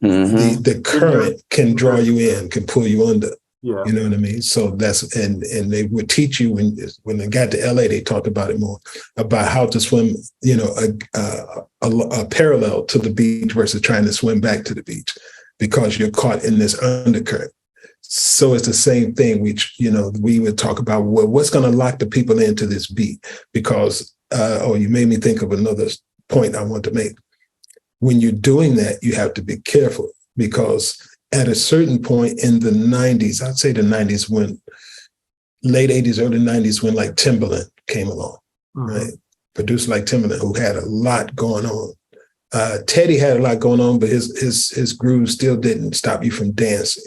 [SPEAKER 4] Mm-hmm. The current can draw you in, can pull you under. Yeah. You know what I mean? So that's, and they would teach you when they got to LA, they talked about it more, about how to swim, you know, a parallel to the beach versus trying to swim back to the beach because you're caught in this undercurrent. So it's the same thing, which, you know, we would talk about, well, what's going to lock the people into this beat? Because, you made me think of another point I want to make. When you're doing that, you have to be careful because at a certain point in the 90s, I'd say the 90s, when late 80s, early 90s, when like Timbaland came along, right? Producer like Timbaland, who had a lot going on. Teddy had a lot going on, but his groove still didn't stop you from dancing.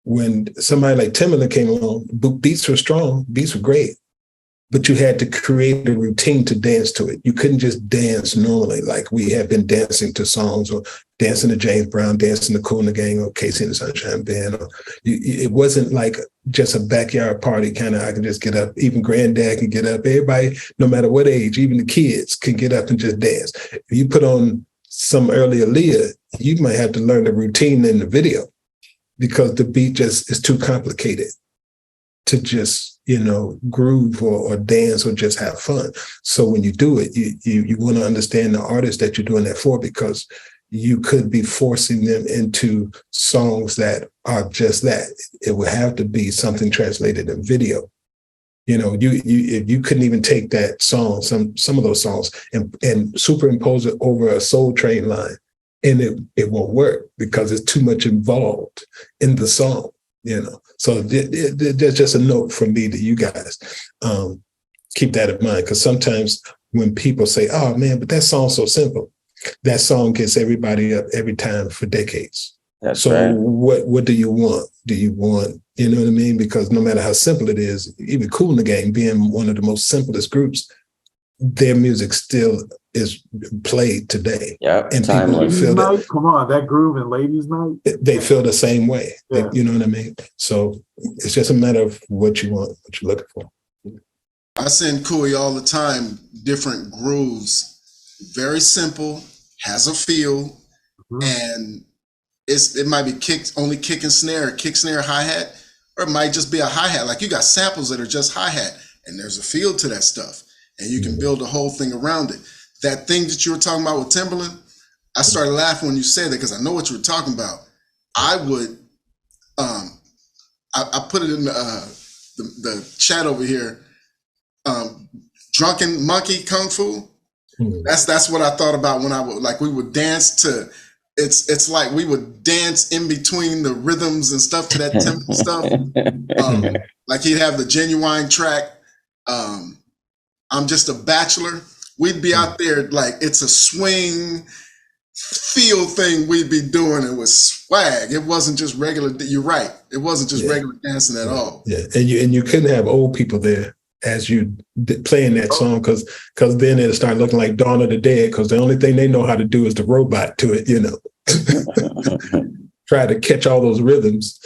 [SPEAKER 4] When somebody like Timbaland came along, beats were strong, beats were great, but you had to create a routine to dance to it. You couldn't just dance normally like we have been dancing to songs, or dancing to James Brown, dancing to Kool and the Gang, or Casey and the Sunshine Band. It wasn't like just a backyard party kind of, I can just get up. Even granddad can get up. Everybody, no matter what age, even the kids can get up and just dance. If you put on some early Aaliyah, you might have to learn the routine in the video because the beat just is too complicated to just, you know, groove or dance or just have fun. So when you do it, you want to understand the artist that you're doing that for, because you could be forcing them into songs that are just that. It would have to be something translated in video. You know, you couldn't even take that song, some of those songs, and superimpose it over a Soul Train line, and it won't work because it's too much involved in the song. You know, so there's just a note from me to you guys. Keep that in mind, because sometimes when people say, "Oh man, but that song's so simple," that song gets everybody up every time for decades.
[SPEAKER 2] That's
[SPEAKER 4] so
[SPEAKER 2] right.
[SPEAKER 4] What do you want? Do you want, you know what I mean? Because no matter how simple it is, even Kool and the Gang being one of the most simplest groups, their music still is played today.
[SPEAKER 2] Yeah,
[SPEAKER 4] and people feel that.
[SPEAKER 3] Come on, that groove in Ladies' Night.
[SPEAKER 4] They feel the same way.
[SPEAKER 3] Yeah.
[SPEAKER 4] You know what I mean? So it's just a matter of what you want, what you're looking for.
[SPEAKER 1] I send Kool all the time different grooves, very simple, has a feel, and it might be kick and snare, hi-hat, or it might just be a hi-hat. Like you got samples that are just hi-hat, and there's a feel to that stuff, and you can build a whole thing around it. That thing that you were talking about with Timbaland, I started laughing when you said that because I know what you were talking about. I would, I put it in the chat over here. Drunken Monkey Kung Fu. That's what I thought about when we would dance to. It's like we would dance in between the rhythms and stuff to that tempo stuff. Like he'd have the Genuine track. I'm Just a Bachelor. We'd be out there like it's a swing feel thing we'd be doing. It was swag. It wasn't just regular. You're right. It wasn't just regular dancing at all.
[SPEAKER 4] Yeah, and you couldn't have old people there as you playing that song because then it'll start looking like Dawn of the Dead because the only thing they know how to do is the robot to it, you know. Try to catch all those rhythms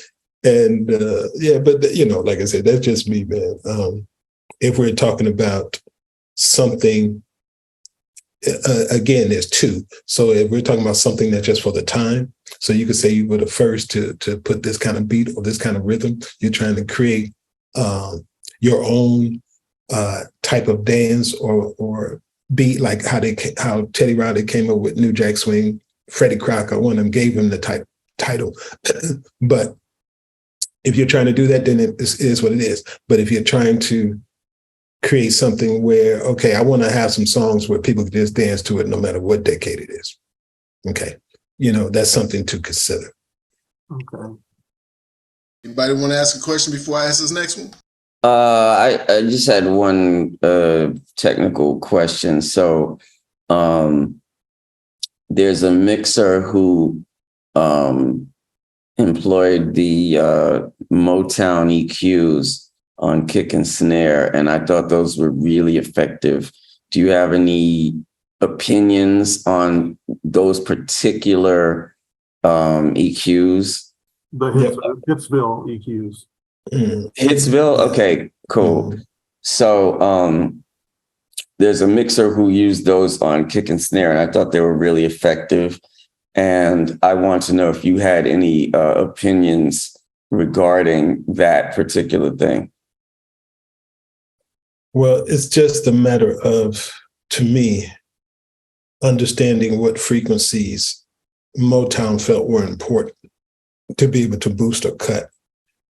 [SPEAKER 4] And yeah, but like I said, that's just me, man. If we're talking about something, again, there's two. So if we're talking about something that's just for the time, so you could say you were the first to put this kind of beat or this kind of rhythm. You're trying to create your own type of dance or beat, like how Teddy Riley came up with New Jack Swing. Freddie Crocker, one of them, gave him the title. But if you're trying to do that, then it is what it is. But if you're trying to create something where, okay, I want to have some songs where people can just dance to it no matter what decade it is. Okay. That's something to consider.
[SPEAKER 3] Okay.
[SPEAKER 1] Anybody want to ask a question before I ask this next one?
[SPEAKER 2] I just had one technical question. So there's a mixer who employed the Motown EQs on kick and snare, and I thought those were really effective. Do you have any opinions on those particular EQs?
[SPEAKER 3] The Hitsville EQs.
[SPEAKER 2] Hitsville? Okay, cool. So there's a mixer who used those on kick and snare, and I thought they were really effective. And I want to know if you had any opinions regarding that particular thing.
[SPEAKER 4] Well, it's just a matter of, to me, understanding what frequencies Motown felt were important to be able to boost or cut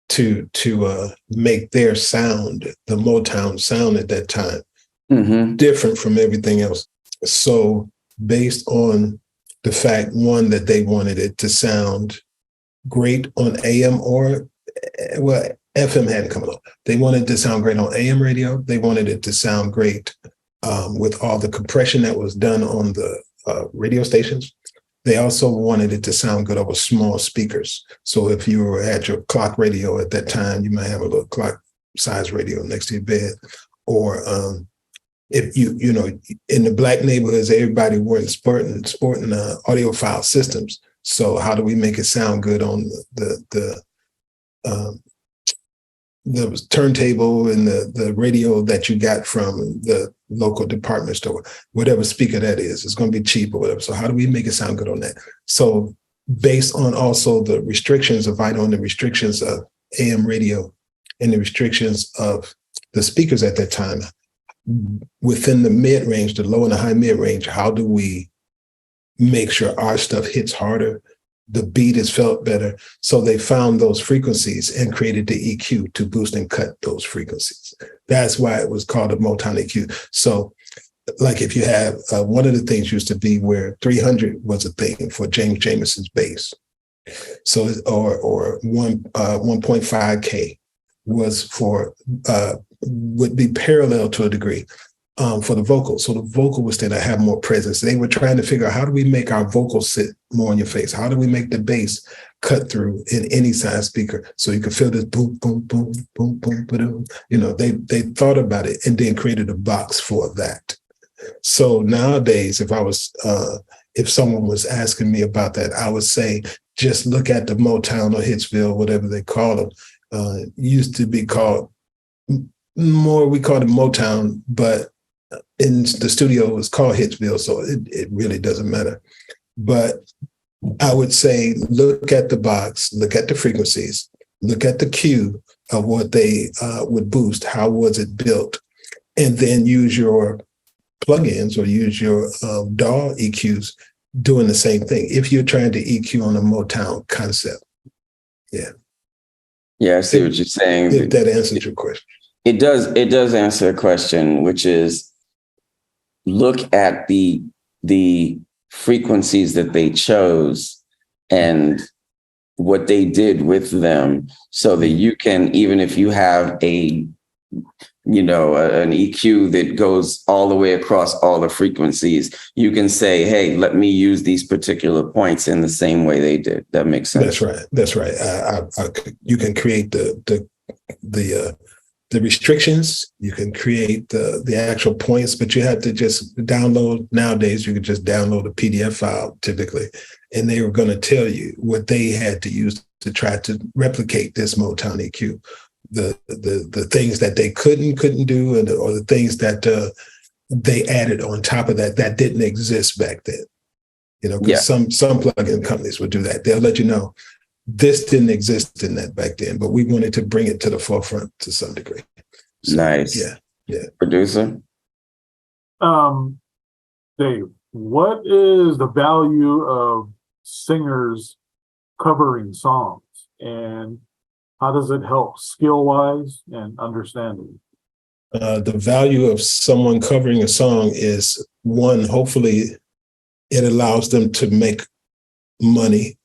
[SPEAKER 4] to make their sound, the Motown sound at that time, different from everything else. So based on the fact, one, that they wanted it to sound great on AM FM hadn't come along. They wanted it to sound great on AM radio. They wanted it to sound great with all the compression that was done on the radio stations. They also wanted it to sound good over small speakers. So if you had your clock radio at that time, you might have a little clock size radio next to your bed. Or if you in the Black neighborhoods, everybody were sporting audiophile systems. So how do we make it sound good on the turntable and the radio that you got from the local department store, whatever speaker that is, it's going to be cheap or whatever. So how do we make it sound good on that? So based on also the restrictions of vinyl and the restrictions of AM radio and the restrictions of the speakers at that time, within the mid-range, the low and the high mid-range, how do we make sure our stuff hits harder, the beat is felt better? So they found those frequencies and created the EQ to boost and cut those frequencies. That's why it was called a Motown EQ. So like if you have, one of the things used to be where 300 was a thing for James Jameson's bass. So, or 1.5K was for, would be parallel to a degree for the vocal. So the vocal was there to have more presence. They were trying to figure out, how do we make our vocals sit more in your face? How do we make the bass cut through in any size speaker so you could feel this boom, boom, boom, boom, boom, boom. They thought about it and then created a box for that. So nowadays, if someone was asking me about that, I would say, just look at the Motown or Hitsville, whatever they call them. Used to be called we call it Motown, but in the studio it's called Hitsville, so it really doesn't matter. But I would say, look at the box, look at the frequencies, look at the cue of what they would boost, how was it built, and then use your plugins or use your DAW EQs doing the same thing if you're trying to EQ on a Motown concept. Yeah.
[SPEAKER 2] Yeah, I see what you're saying.
[SPEAKER 4] If that answers your question.
[SPEAKER 2] It does answer the question, which is, look at the frequencies that they chose and what they did with them, so that you can, even if you have an EQ that goes all the way across all the frequencies, you can say, hey, let me use these particular points in the same way they did. That makes sense.
[SPEAKER 4] That's right. You can create the the restrictions. You can create the actual points, but you have to just download. Nowadays, you can just download a PDF file typically, and they were going to tell you what they had to use to try to replicate this Motown EQ, the things that they couldn't do, or the things that they added on top of that didn't exist back then. Because some plugin companies would do that. They'll let you know this didn't exist in that back then, but we wanted to bring it to the forefront to some degree. So,
[SPEAKER 2] nice.
[SPEAKER 4] Yeah.
[SPEAKER 2] Producer?
[SPEAKER 3] Dave, what is the value of singers covering songs, and how does it help skill-wise and understanding?
[SPEAKER 4] The value of someone covering a song is, one, hopefully it allows them to make money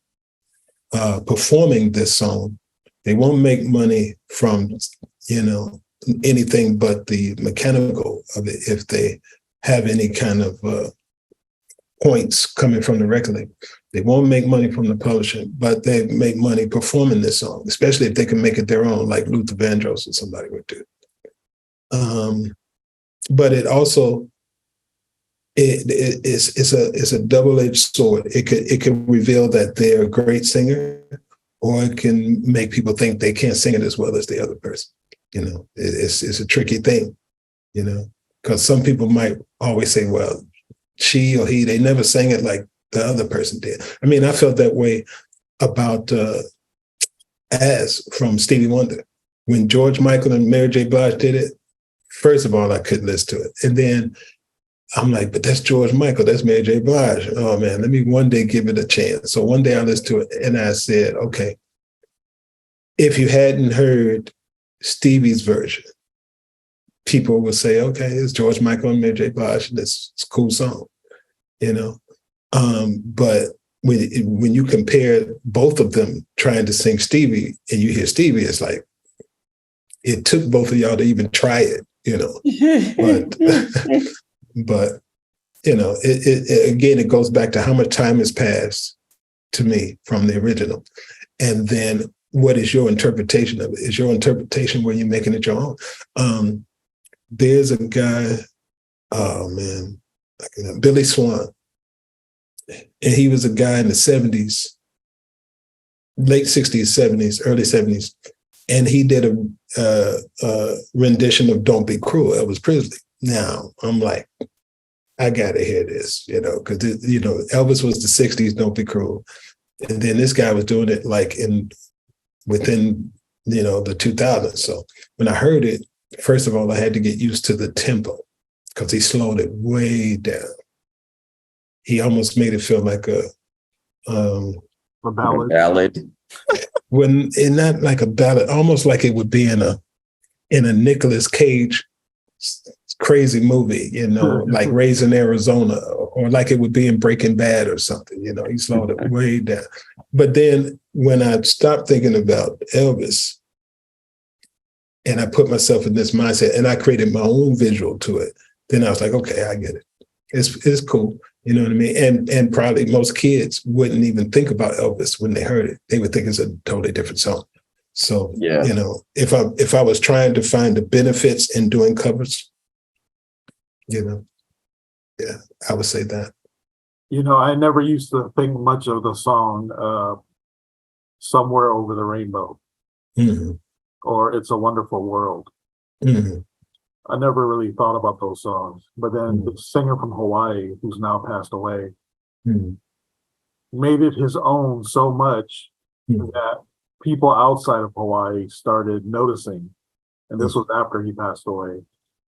[SPEAKER 4] performing this song. They won't make money from, anything but the mechanical of it if they have any kind of points coming from the record label. They won't make money from the publishing, but they make money performing this song, especially if they can make it their own, like Luther Vandross or somebody would do. But it also, it's a double-edged sword. It can reveal that they're a great singer, or it can make people think they can't sing it as well as the other person. It's a tricky thing, because some people might always say, well, she or he, they never sang it like the other person did. I mean, I felt that way about As from Stevie Wonder. When George Michael and Mary J. Blige did it, first of all, I couldn't listen to it. And then I'm like, but that's George Michael, that's Mary J. Blige. Oh man, let me one day give it a chance. So one day I listened to it and I said, okay, if you hadn't heard Stevie's version, people would say, okay, it's George Michael and Mary J. Blige, and it's a cool song, But when you compare both of them trying to sing Stevie and you hear Stevie, it's like, it took both of y'all to even try it, But it goes back to how much time has passed to me from the original. And then what is your interpretation of it? Is your interpretation where you're making it your own? There's a guy, Billy Swan. And he was a guy in the 70s, late 60s, 70s, early 70s. And he did a rendition of Don't Be Cruel, Elvis Presley. Now, I'm like, I got to hear this, because, Elvis was the 60s, Don't Be Cruel. And then this guy was doing it like within the 2000s. So when I heard it, first of all, I had to get used to the tempo because he slowed it way down. He almost made it feel like a
[SPEAKER 3] ballad.
[SPEAKER 2] Ballad.
[SPEAKER 4] When and not like a ballad, almost like it would be in a Nicolas Cage crazy movie, like Raising Arizona, or like it would be in Breaking Bad or something. He slowed it way down. But then when I stopped thinking about Elvis and I put myself in this mindset and I created my own visual to it, then I was like, okay, I get it. It's cool. You know what I mean? And probably most kids wouldn't even think about Elvis when they heard it. They would think it's a totally different song. So, if I was trying to find the benefits in doing covers, I would say that.
[SPEAKER 3] I never used to think much of the song Somewhere Over the Rainbow, or It's a Wonderful World.
[SPEAKER 4] Mm-hmm.
[SPEAKER 3] I never really thought about those songs. But then the singer from Hawaii, who's now passed away, made it his own so much that people outside of Hawaii started noticing. And this was after he passed away.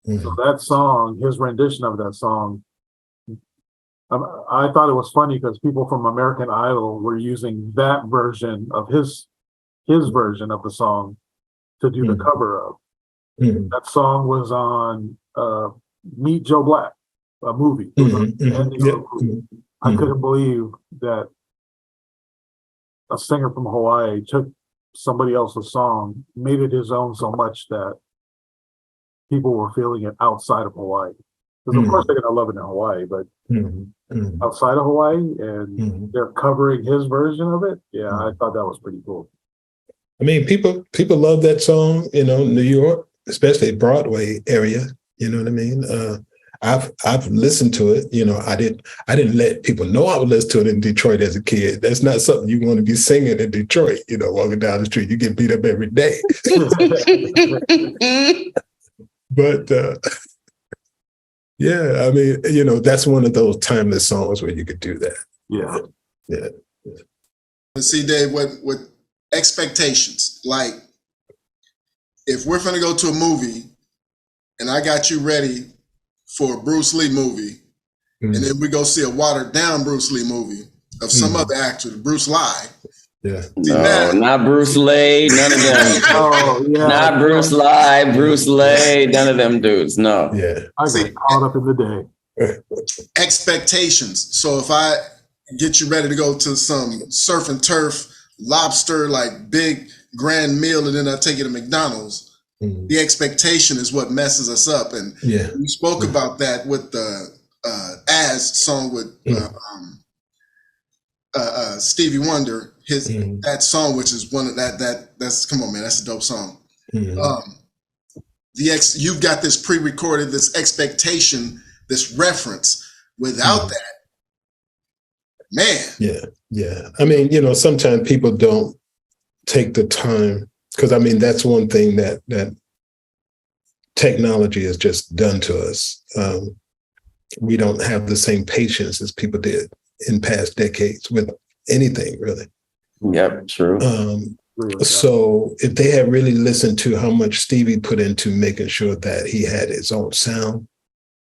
[SPEAKER 3] So that song, his rendition of that song, I thought it was funny because people from American Idol were using that version of his version of the song to do the cover of. That song was on Meet Joe Black, a movie. I couldn't believe that a singer from Hawaii took somebody else's song, made it his own so much that people were feeling it outside of Hawaii. Because of course they're gonna love it in Hawaii, but outside of Hawaii, and they're covering his version of it. I thought that was pretty cool.
[SPEAKER 4] I mean, people love that song, New York. especially Broadway area. You know what I mean? I've listened to it. I didn't let people know I would listen to it in Detroit as a kid. That's not something you want to be singing in Detroit. Walking down the street, you get beat up every day. But yeah, I mean, that's one of those timeless songs where you could do that.
[SPEAKER 3] Yeah.
[SPEAKER 4] Yeah.
[SPEAKER 1] See, Dave, what expectations? Like, if we're going to go to a movie and I got you ready for a Bruce Lee movie, and then we go see a watered down Bruce Lee movie of some other actor, Bruce Lee.
[SPEAKER 4] Yeah.
[SPEAKER 2] No, not Bruce Lee, none of them.
[SPEAKER 3] Oh, yeah.
[SPEAKER 2] Not Bruce Lee, Bruce Lee, none of them dudes. No.
[SPEAKER 4] Yeah.
[SPEAKER 3] I got caught up in the day.
[SPEAKER 1] Expectations. So if I get you ready to go to some surf and turf, lobster, like big grand meal, and then I take you to McDonald's, the expectation is what messes us up. And we spoke about that with the As song with Stevie Wonder, that song, which is one of that's come on, man, that's a dope song. You've got this pre-recorded, this expectation, this reference. Without that, man.
[SPEAKER 4] Yeah. I mean, sometimes people don't take the time, because I mean, that's one thing that technology has just done to us. We don't have the same patience as people did in past decades with anything, really.
[SPEAKER 2] Yep, true.
[SPEAKER 4] So if they had really listened to how much Stevie put into making sure that he had his own sound,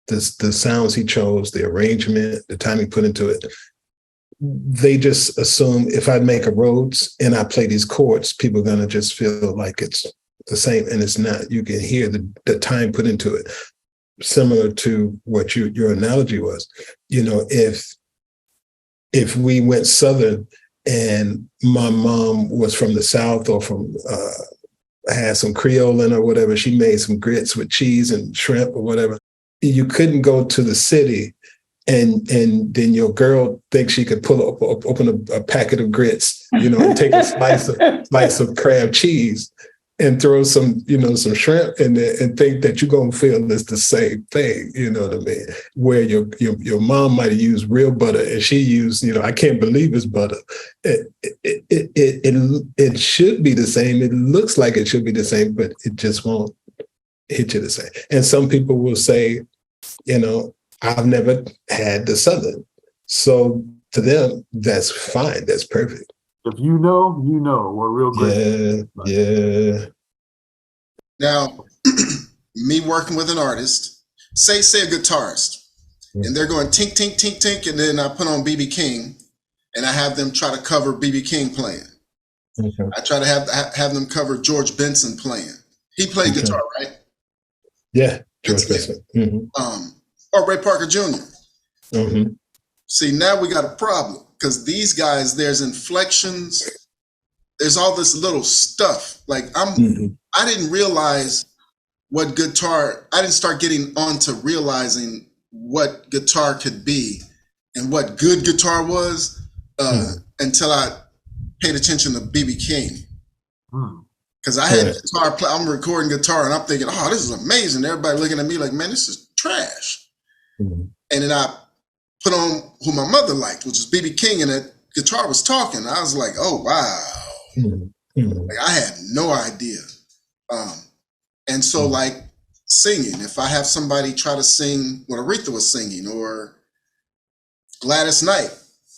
[SPEAKER 4] the sounds he chose, the arrangement, the time he put into it, they just assume if I make a Rhodes and I play these chords, people are going to just feel like it's the same, and it's not. You can hear the time put into it. Similar to what your analogy was, if we went Southern and my mom was from the South or from had some Creole in her or whatever, she made some grits with cheese and shrimp or whatever. You couldn't go to the city and then your girl thinks she could open a packet of grits, and take a slice of crab cheese and throw some shrimp in there and think that you're gonna feel it's the same thing. You know what I mean? Where your mom might have used real butter and she used, I can't believe it's butter. It should be the same. It looks like it should be the same, but it just won't hit you the same. And some people will say, I've never had the Southern. So to them, that's fine. That's perfect.
[SPEAKER 3] If you know what real great is.
[SPEAKER 4] Yeah.
[SPEAKER 1] Now, me working with an artist, say a guitarist, and they're going tink, tink, tink, tink, and then I put on BB King, and I have them try to cover BB King playing. Okay. I try to have them cover George Benson playing. He played guitar, right?
[SPEAKER 4] Yeah, George Benson.
[SPEAKER 1] Or Ray Parker Jr. See, now we got a problem. Because these guys, there's inflections, there's all this little stuff. Like I didn't realize what guitar, I didn't start getting onto realizing what guitar could be and what good guitar was until I paid attention to BB King. Because I had guitar, I'm recording guitar and I'm thinking, oh, this is amazing. Everybody looking at me like, man, this is trash. And then I put on who my mother liked, which is BB King, and that guitar was talking. I was like, oh, wow. Like, I had no idea. And so like singing, if I have somebody try to sing what Aretha was singing or Gladys Knight,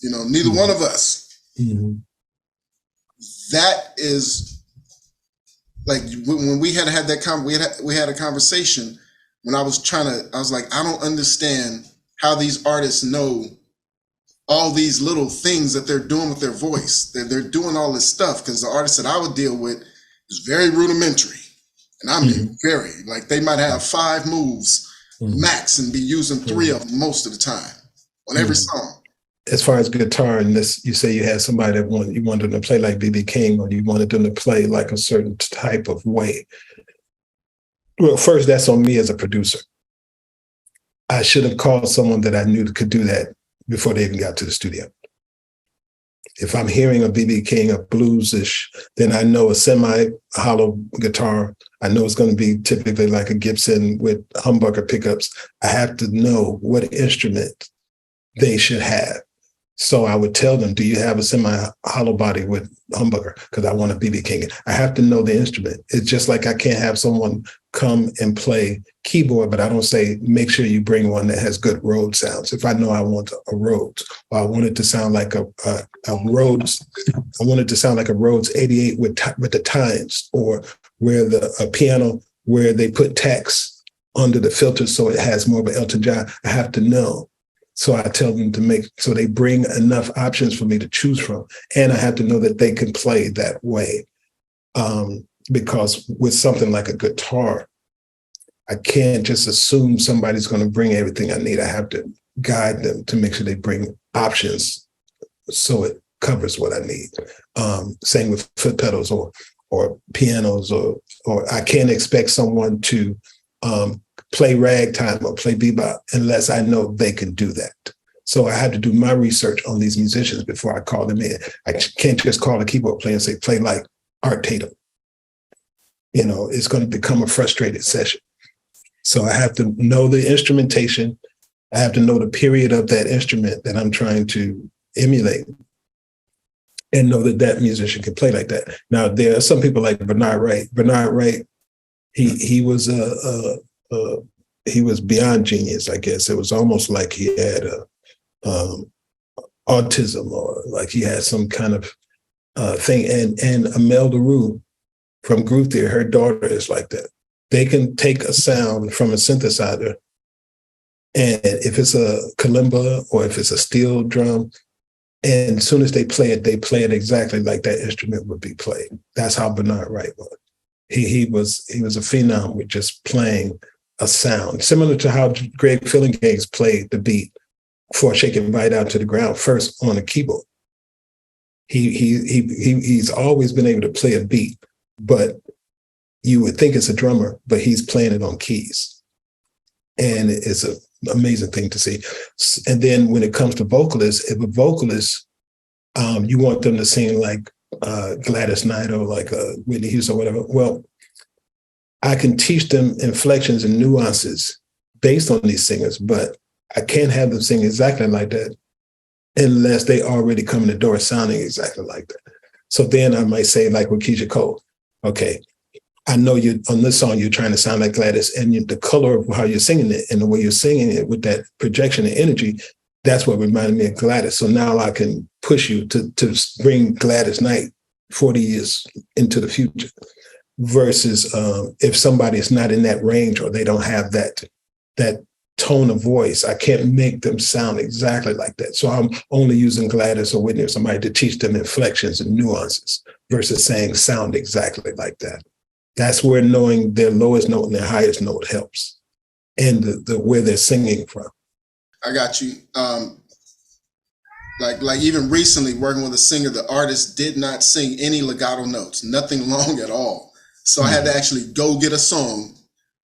[SPEAKER 1] neither one of us, that is like when we had that we had a conversation when I was like, I don't understand how these artists know all these little things that they're doing with their voice. They're doing all this stuff because the artists that I would deal with is very rudimentary. And I mean, very, like they might have 5 moves max and be using 3 of them most of the time on every song.
[SPEAKER 4] As far as guitar, and this, you say you had somebody that you wanted them to play like BB King or you wanted them to play like a certain type of way. Well, first, that's on me as a producer. I should have called someone that I knew could do that before they even got to the studio. If I'm hearing a BB King, a bluesish, then I know a semi-hollow guitar. I know it's going to be typically like a Gibson with humbucker pickups. I have to know what instrument they should have. So I would tell them, do you have a semi-hollow body with humbucker? Because I want a BB King. I have to know the instrument. It's just like I can't have someone come and play keyboard, but I don't say, make sure you bring one that has good Rhodes sounds. If I know I want a Rhodes, or I want it to sound like a Rhodes, I want it to sound like a Rhodes 88 with the tines, or where a piano where they put tacks under the filter so it has more of an Elton John. I have to know. So I tell them so they bring enough options for me to choose from. And I have to know that they can play that way. Because with something like a guitar, I can't just assume somebody's going to bring everything I need. I have to guide them to make sure they bring options so it covers what I need. Same with foot pedals or pianos, or I can't expect someone to play ragtime or play bebop unless I know they can do that. So I had to do my research on these musicians before I call them in. I can't just call a keyboard player and say, play like Art Tatum. It's going to become a frustrated session. So I have to know the instrumentation. I have to know the period of that instrument that I'm trying to emulate and know that musician can play like that. Now, there are some people like Bernard Wright. Bernard Wright, he was he was beyond genius, I guess. It was almost like he had autism, or like he had some kind of thing. And Imelda Rue from Groove Theory, her daughter is like that. They can take a sound from a synthesizer, and if it's a kalimba or if it's a steel drum, and as soon as they play it exactly like that instrument would be played. That's how Bernard Wright was. He was a phenom with just playing a sound, similar to how Greg Fillingays played the beat for Shake It Right Out to the Ground first on a keyboard. He's always been able to play a beat, but you would think it's a drummer, but he's playing it on keys. And it's an amazing thing to see. And then when it comes to vocalists, if a vocalist, you want them to sing like Gladys Knight or like Whitney Houston or whatever, well, I can teach them inflections and nuances based on these singers, but I can't have them sing exactly like that unless they already come in the door sounding exactly like that. So then I might say, like with Keisha Cole, okay, I know you on this song, you're trying to sound like Gladys, and the color of how you're singing it and the way you're singing it with that projection and energy, that's what reminded me of Gladys. So now I can push you to bring Gladys Knight 40 years into the future. Versus if somebody is not in that range or they don't have that tone of voice, I can't make them sound exactly like that. So I'm only using Gladys or Whitney or somebody to teach them inflections and nuances versus saying sound exactly like that. That's where knowing their lowest note and their highest note helps, and the where they're singing from.
[SPEAKER 1] I got you. Like even recently working with a singer, the artist did not sing any legato notes, nothing long at all. So I had to actually go get a song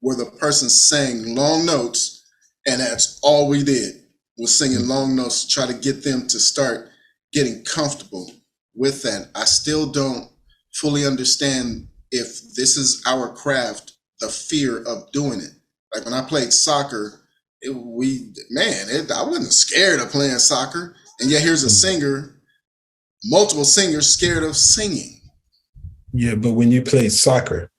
[SPEAKER 1] where the person sang long notes, and that's all we did was singing long notes to try to get them to start getting comfortable with that. I still don't fully understand, if this is our craft, the fear of doing it. Like when I played soccer, I wasn't scared of playing soccer. And yet here's a singer, multiple singers scared of singing.
[SPEAKER 4] Yeah, but when you play soccer,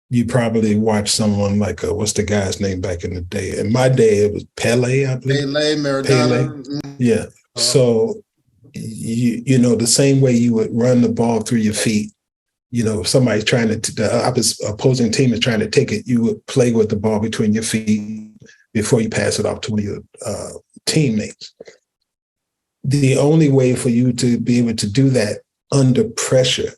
[SPEAKER 4] you probably watch someone like, what's the guy's name back in the day? In my day, it was Pele, I believe.
[SPEAKER 1] Pele, Maradona.
[SPEAKER 4] Pele. Yeah. So, you know, the same way you would run the ball through your feet, if somebody's trying to, the opposing team is trying to take it, you would play with the ball between your feet before you pass it off to one of your teammates. The only way for you to be able to do that under pressure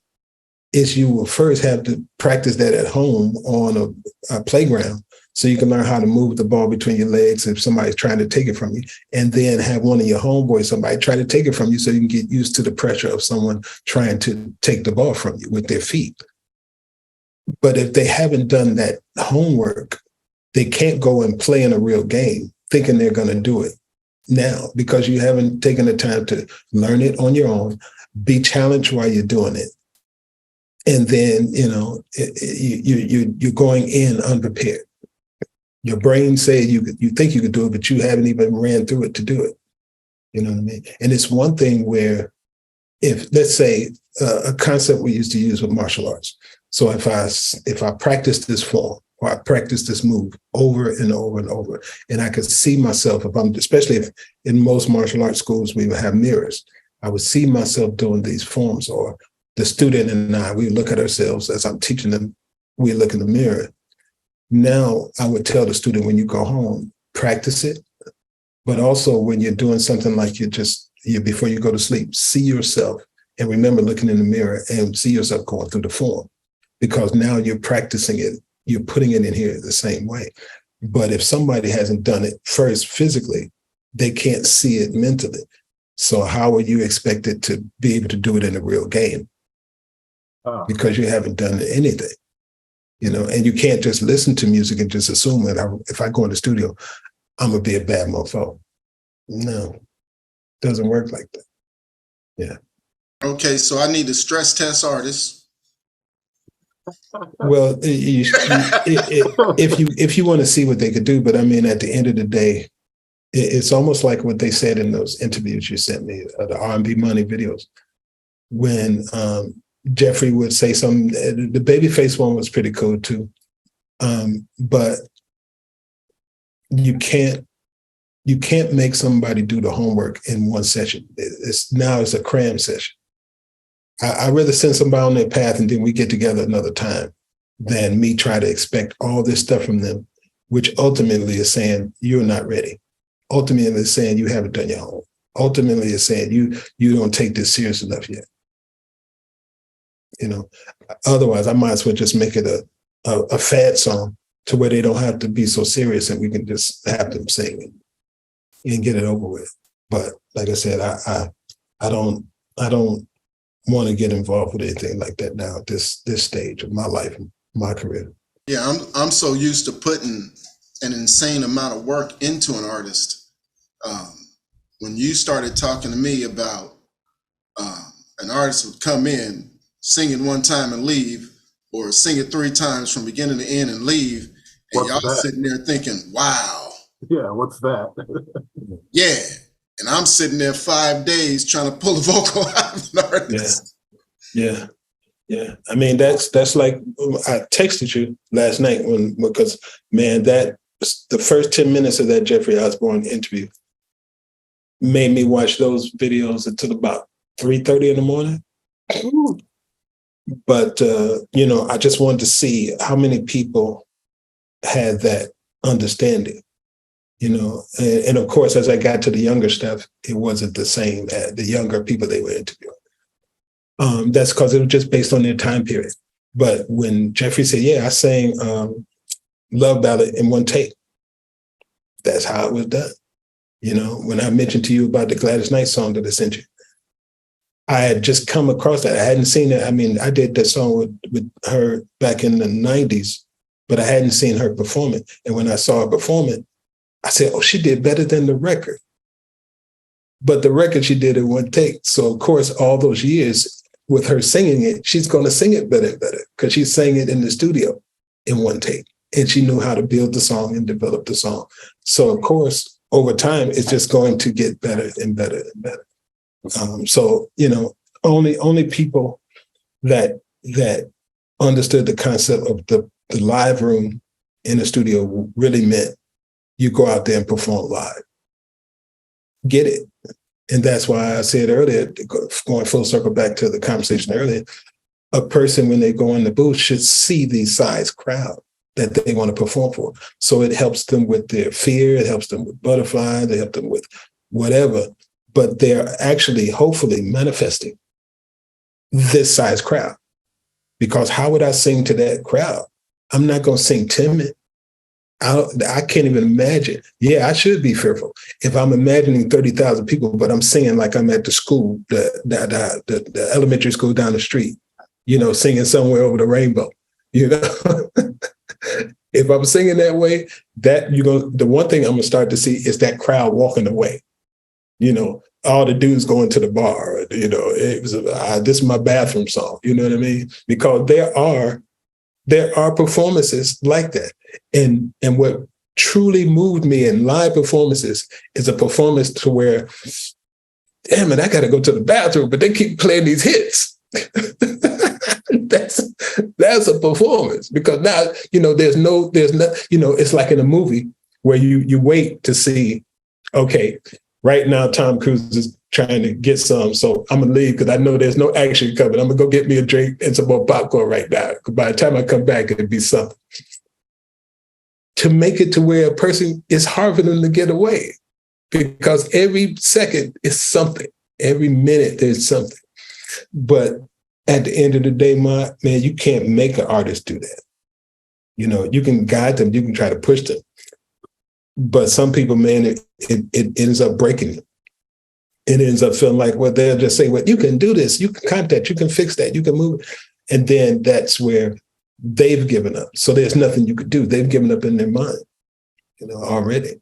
[SPEAKER 4] is you will first have to practice that at home on a playground so you can learn how to move the ball between your legs if somebody's trying to take it from you, and then have one of your homeboys, somebody try to take it from you so you can get used to the pressure of someone trying to take the ball from you with their feet. But if they haven't done that homework, they can't go and play in a real game thinking they're going to do it now, because you haven't taken the time to learn it on your own. Be challenged while you're doing it. And then, you're going in unprepared. Your brain said you think you could do it, but you haven't even ran through it to do it. You know what I mean? And it's one thing where, if let's say a concept we used to use with martial arts. So if I practice this form or I practice this move over and over and over, and I could see myself, especially if in most martial arts schools we would have mirrors, I would see myself doing these forms, or the student and I, we look at ourselves as I'm teaching them, we look in the mirror. Now I would tell the student, when you go home, practice it. But also when you're doing something like before you go to sleep, see yourself and remember looking in the mirror and see yourself going through the form, because now you're practicing it. You're putting it in here the same way. But if somebody hasn't done it first physically, they can't see it mentally. So how are you expected to be able to do it in a real game? Because you haven't done anything, and you can't just listen to music and just assume that if I go in the studio, I'm going to be a bad mofo. No, doesn't work like that. Yeah.
[SPEAKER 1] Okay, so I need to stress test artists.
[SPEAKER 4] Well, if you want to see what they could do, but I mean, at the end of the day, it's almost like what they said in those interviews you sent me, the R&B Money videos, when Jeffrey would say something. The Babyface one was pretty cool too, but you can't make somebody do the homework in one session. It's a cram session. I'd rather send somebody on their path and then we get together another time than me try to expect all this stuff from them, which ultimately is saying you're not ready. Ultimately is saying you haven't done your homework. Ultimately is saying you don't take this serious enough yet. Otherwise I might as well just make it a fad song to where they don't have to be so serious and we can just have them sing and get it over with. But like I said, I don't want to get involved with anything like that now at this stage of my life and my career.
[SPEAKER 1] Yeah, I'm so used to putting an insane amount of work into an artist. When you started talking to me about an artist would come in, sing it one time and leave, or sing it 3 times from beginning to end and leave, and y'all sitting there thinking, wow.
[SPEAKER 3] Yeah, what's that?
[SPEAKER 1] Yeah. And I'm sitting there 5 days trying to pull a vocal out of an artist.
[SPEAKER 4] Yeah. I mean, that's like, I texted you last night because man, that the first 10 minutes of that Jeffrey Osborne interview made me watch those videos until about 3:30 in the morning. But I just wanted to see how many people had that understanding. And of course, as I got to the younger stuff, it wasn't the same as the younger people they were interviewing. That's because it was just based on their time period. But when Jeffrey said, yeah, I sang Love Ballad in one take, that's how it was done. When I mentioned to you about the Gladys Knight song that I sent you, I had just come across that. I hadn't seen it. I mean, I did that song with her back in the 90s, but I hadn't seen her perform it. And when I saw her perform it, I said, oh, she did better than the record. But the record she did in one take. So, of course, all those years with her singing it, she's going to sing it better and better because she sang it in the studio in one take. And she knew how to build the song and develop the song. So, of course, over time, it's just going to get better and better and better. Only people that understood the concept of the live room in the studio really meant you go out there and perform live. Get it. And that's why I said earlier, going full circle back to the conversation earlier, a person when they go in the booth should see the size crowd that they want to perform for. So it helps them with their fear, it helps them with butterflies, it helps them with whatever, but they're actually hopefully manifesting this size crowd. Because how would I sing to that crowd? I'm not going to sing timid. I can't even imagine. Yeah, I should be fearful if I'm imagining 30,000 people, but I'm singing like I'm at the school, the elementary school down the street, singing Somewhere Over the Rainbow. If I'm singing that way, the one thing I'm gonna start to see is that crowd walking away. all the dudes going to the bar, it was this is my bathroom song. You know what I mean? Because there are performances like that. And what truly moved me in live performances is a performance to where, damn it, I got to go to the bathroom, but they keep playing these hits. That's a performance, because now, there's no, it's like in a movie where you wait to see, okay, right now Tom Cruise is trying to get some, so I'm gonna leave because I know there's no action coming. I'm gonna go get me a drink and some more popcorn right now. By the time I come back, it'll be something. To make it to where a person, it's hard for them to get away, because every second is something. Every minute there's something. But at the end of the day, man, you can't make an artist do that. You can guide them, you can try to push them. But some people, man, it ends up breaking them. It ends up feeling like, well, they'll just say, well, you can do this, you can contact, you can fix that, you can move. And then that's where they've given up. So there's nothing you could do. They've given up in their mind, already.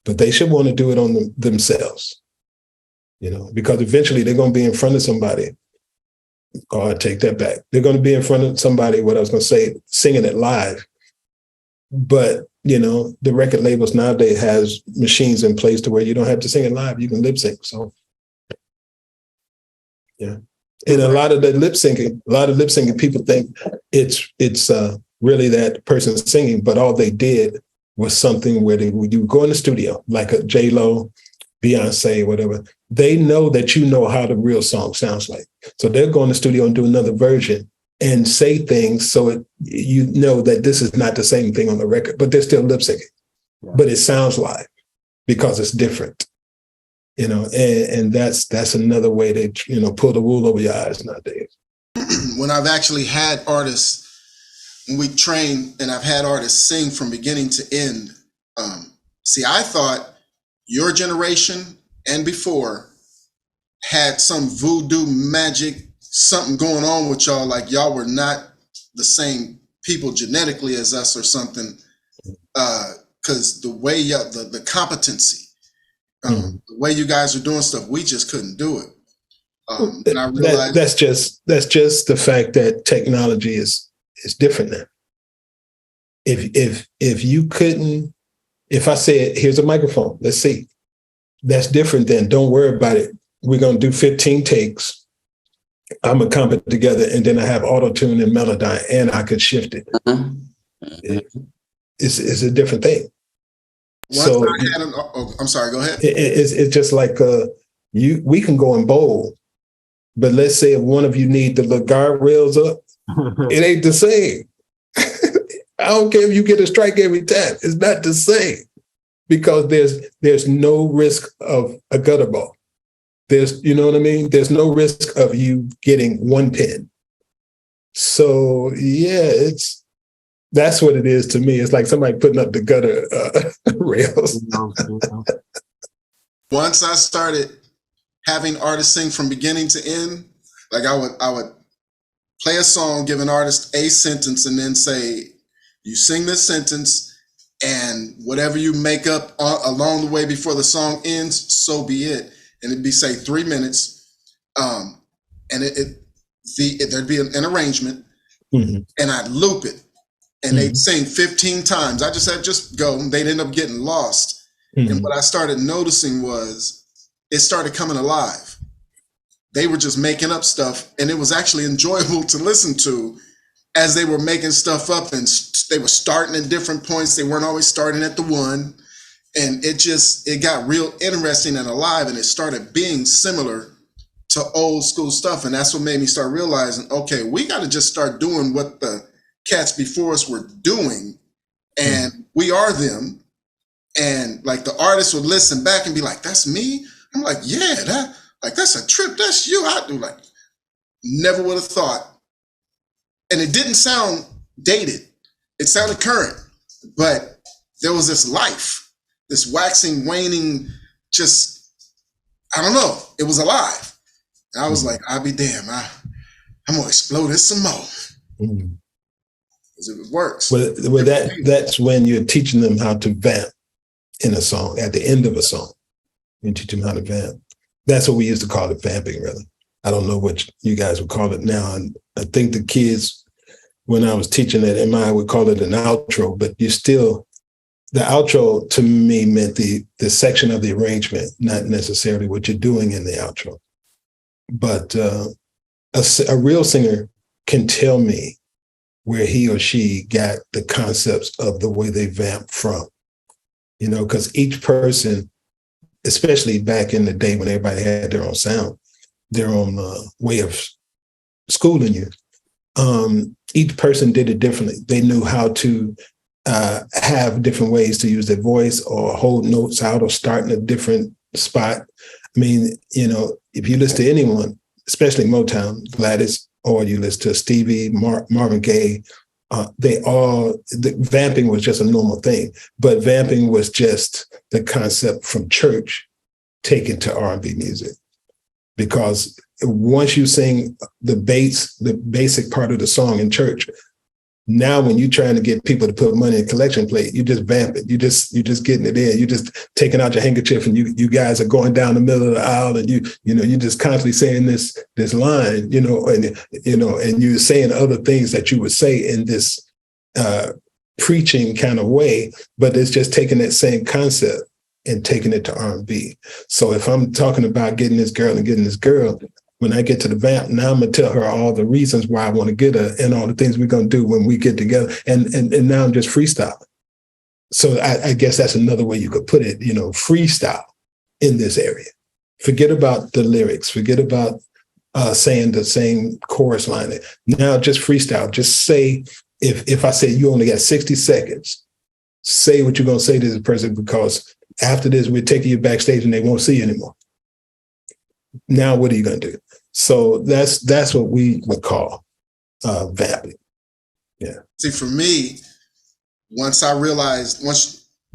[SPEAKER 4] But they should want to do it on themselves, because eventually they're going to be in front of somebody. Oh, I take that back. They're going to be in front of somebody, what I was going to say, singing it live. But, the record labels nowadays has machines in place to where you don't have to sing it live. You can lip sync. So, yeah. And a lot of lip syncing, people think it's really that person singing, but all they did was something where you go in the studio, like a J-Lo, Beyonce, whatever. They know that how the real song sounds like. So they'll go in the studio and do another version and say things so that this is not the same thing on the record, but they're still lip syncing. Yeah. But it sounds live because it's different. And that's another way to, pull the wool over your eyes nowadays.
[SPEAKER 1] When I've actually had artists, when we train and I've had artists sing from beginning to end, I thought your generation and before had some voodoo magic, something going on with y'all, like y'all were not the same people genetically as us or something, because the way the competency, the way you guys are doing stuff, we just couldn't do it. And I realized
[SPEAKER 4] that's just the fact that technology is different now. If you couldn't, if I said, here's a microphone, let's see, that's different than don't worry about it. We're gonna do 15 takes. I'm gonna comp it together, and then I have auto-tune and Melodyne, and I could shift it. It's a different thing.
[SPEAKER 1] I'm sorry, go ahead.
[SPEAKER 4] It's just like we can go and bowl, but let's say if one of you need the little guardrails up, it ain't the same. I don't care if you get a strike every time. It's not the same, because there's no risk of a gutter ball. There's There's no risk of you getting one pin. So yeah, that's what it is to me. It's like somebody putting up the gutter rails.
[SPEAKER 1] Once I started having artists sing from beginning to end, like I would play a song, give an artist a sentence, and then say, you sing this sentence, and whatever you make up along the way before the song ends, so be it. And it'd be, say, 3 minutes, and there'd be an arrangement, and I'd loop it, and they'd sing 15 times. I just go, and they'd end up getting lost. And what I started noticing was it started coming alive. They were just making up stuff, and it was actually enjoyable to listen to as they were making stuff up, and they were starting at different points. They weren't always starting at the one. And it got real interesting and alive, and it started being similar to old school stuff. And that's what made me start realizing, okay, we got to just start doing what the cats before us were doing, and we are them. And like the artists would listen back and be like, that's me. I'm like, yeah, that's a trip. That's you. I do, like, never would have thought. And it didn't sound dated. It sounded current, but there was this life. This waxing, waning, just, I don't know. It was alive. And I was like, I'll be damned. I'm going to explode this some more. Because it works.
[SPEAKER 4] Well, that's when you're teaching them how to vamp in a song, at the end of a song. You teach them how to vamp. That's what we used to call it, vamping, really. I don't know what you guys would call it now. And I think the kids, when I was teaching at MI, would call it an outro, but the outro to me meant the section of the arrangement, not necessarily what you're doing in the outro. But a real singer can tell me where he or she got the concepts of the way they vamp from, because each person, especially back in the day when everybody had their own sound, their own way of schooling you, each person did it differently. They knew how to have different ways to use their voice or hold notes out or start in a different spot. I mean, if you listen to anyone, especially Motown, Gladys, or you listen to Stevie, Marvin Gaye, vamping was just a normal thing. But vamping was just the concept from church taken to R&B music. Because once you sing the basic part of the song in church, now when you're trying to get people to put money in a collection plate, you just vamp it. You just getting it in. You just taking out your handkerchief, and you guys are going down the middle of the aisle, and you're just constantly saying this line, and you're saying other things that you would say in this preaching kind of way, but it's just taking that same concept and taking it to R&B. So if I'm talking about getting this girl, when I get to the vamp, now I'm gonna tell her all the reasons why I want to get her and all the things we're gonna do when we get together. And now I'm just freestyling. So I guess that's another way you could put it, freestyle in this area. Forget about the lyrics, forget about saying the same chorus line. Now just freestyle. Just say, if I say you only got 60 seconds, say what you're gonna say to this person, because after this, we're taking you backstage and they won't see you anymore. Now, what are you going to do? So that's what we would call vamping. Yeah.
[SPEAKER 1] See, for me, once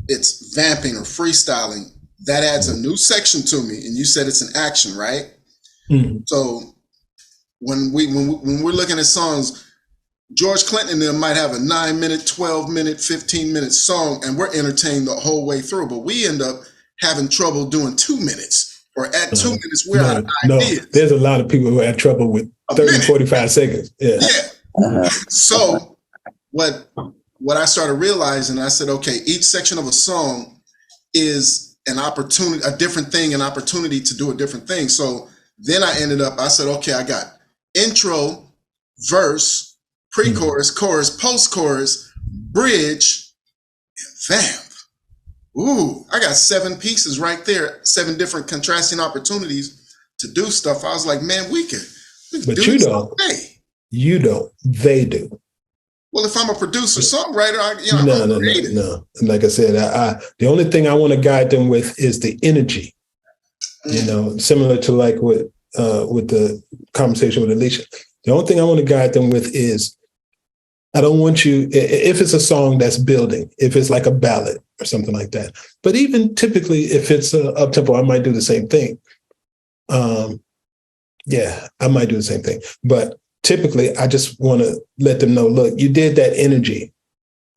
[SPEAKER 1] it's vamping or freestyling, that adds a new section to me. And you said it's an action, right? Mm-hmm. So when we're looking at songs, George Clinton and them might have a 9-minute, 12-minute, 15-minute song, and we're entertained the whole way through. But we end up having trouble doing 2 minutes. Or at 2 minutes, we're out of ideas.
[SPEAKER 4] There's a lot of people who had trouble with 30, 45 seconds. Yeah.
[SPEAKER 1] So what I started realizing, I said, okay, each section of a song is an opportunity, a different thing, an opportunity to do a different thing. So then I said, okay, I got intro, verse, pre-chorus, chorus, post-chorus, bridge, and vamp. Ooh, I got 7 pieces right there, 7 different contrasting opportunities to do stuff. I was like, man, we could
[SPEAKER 4] but
[SPEAKER 1] do
[SPEAKER 4] you
[SPEAKER 1] this
[SPEAKER 4] don't.
[SPEAKER 1] all day.
[SPEAKER 4] You don't. They do.
[SPEAKER 1] Well, if I'm a producer, songwriter,
[SPEAKER 4] No. And like I said, the only thing I want to guide them with is the energy. Similar to like with the conversation with Alicia. The only thing I want to guide them with is, I don't want you, if it's a song that's building, if it's like a ballad or something like that. But even typically, if it's up-tempo, I might do the same thing. I might do the same thing. But typically, I just want to let them know, look, you did that energy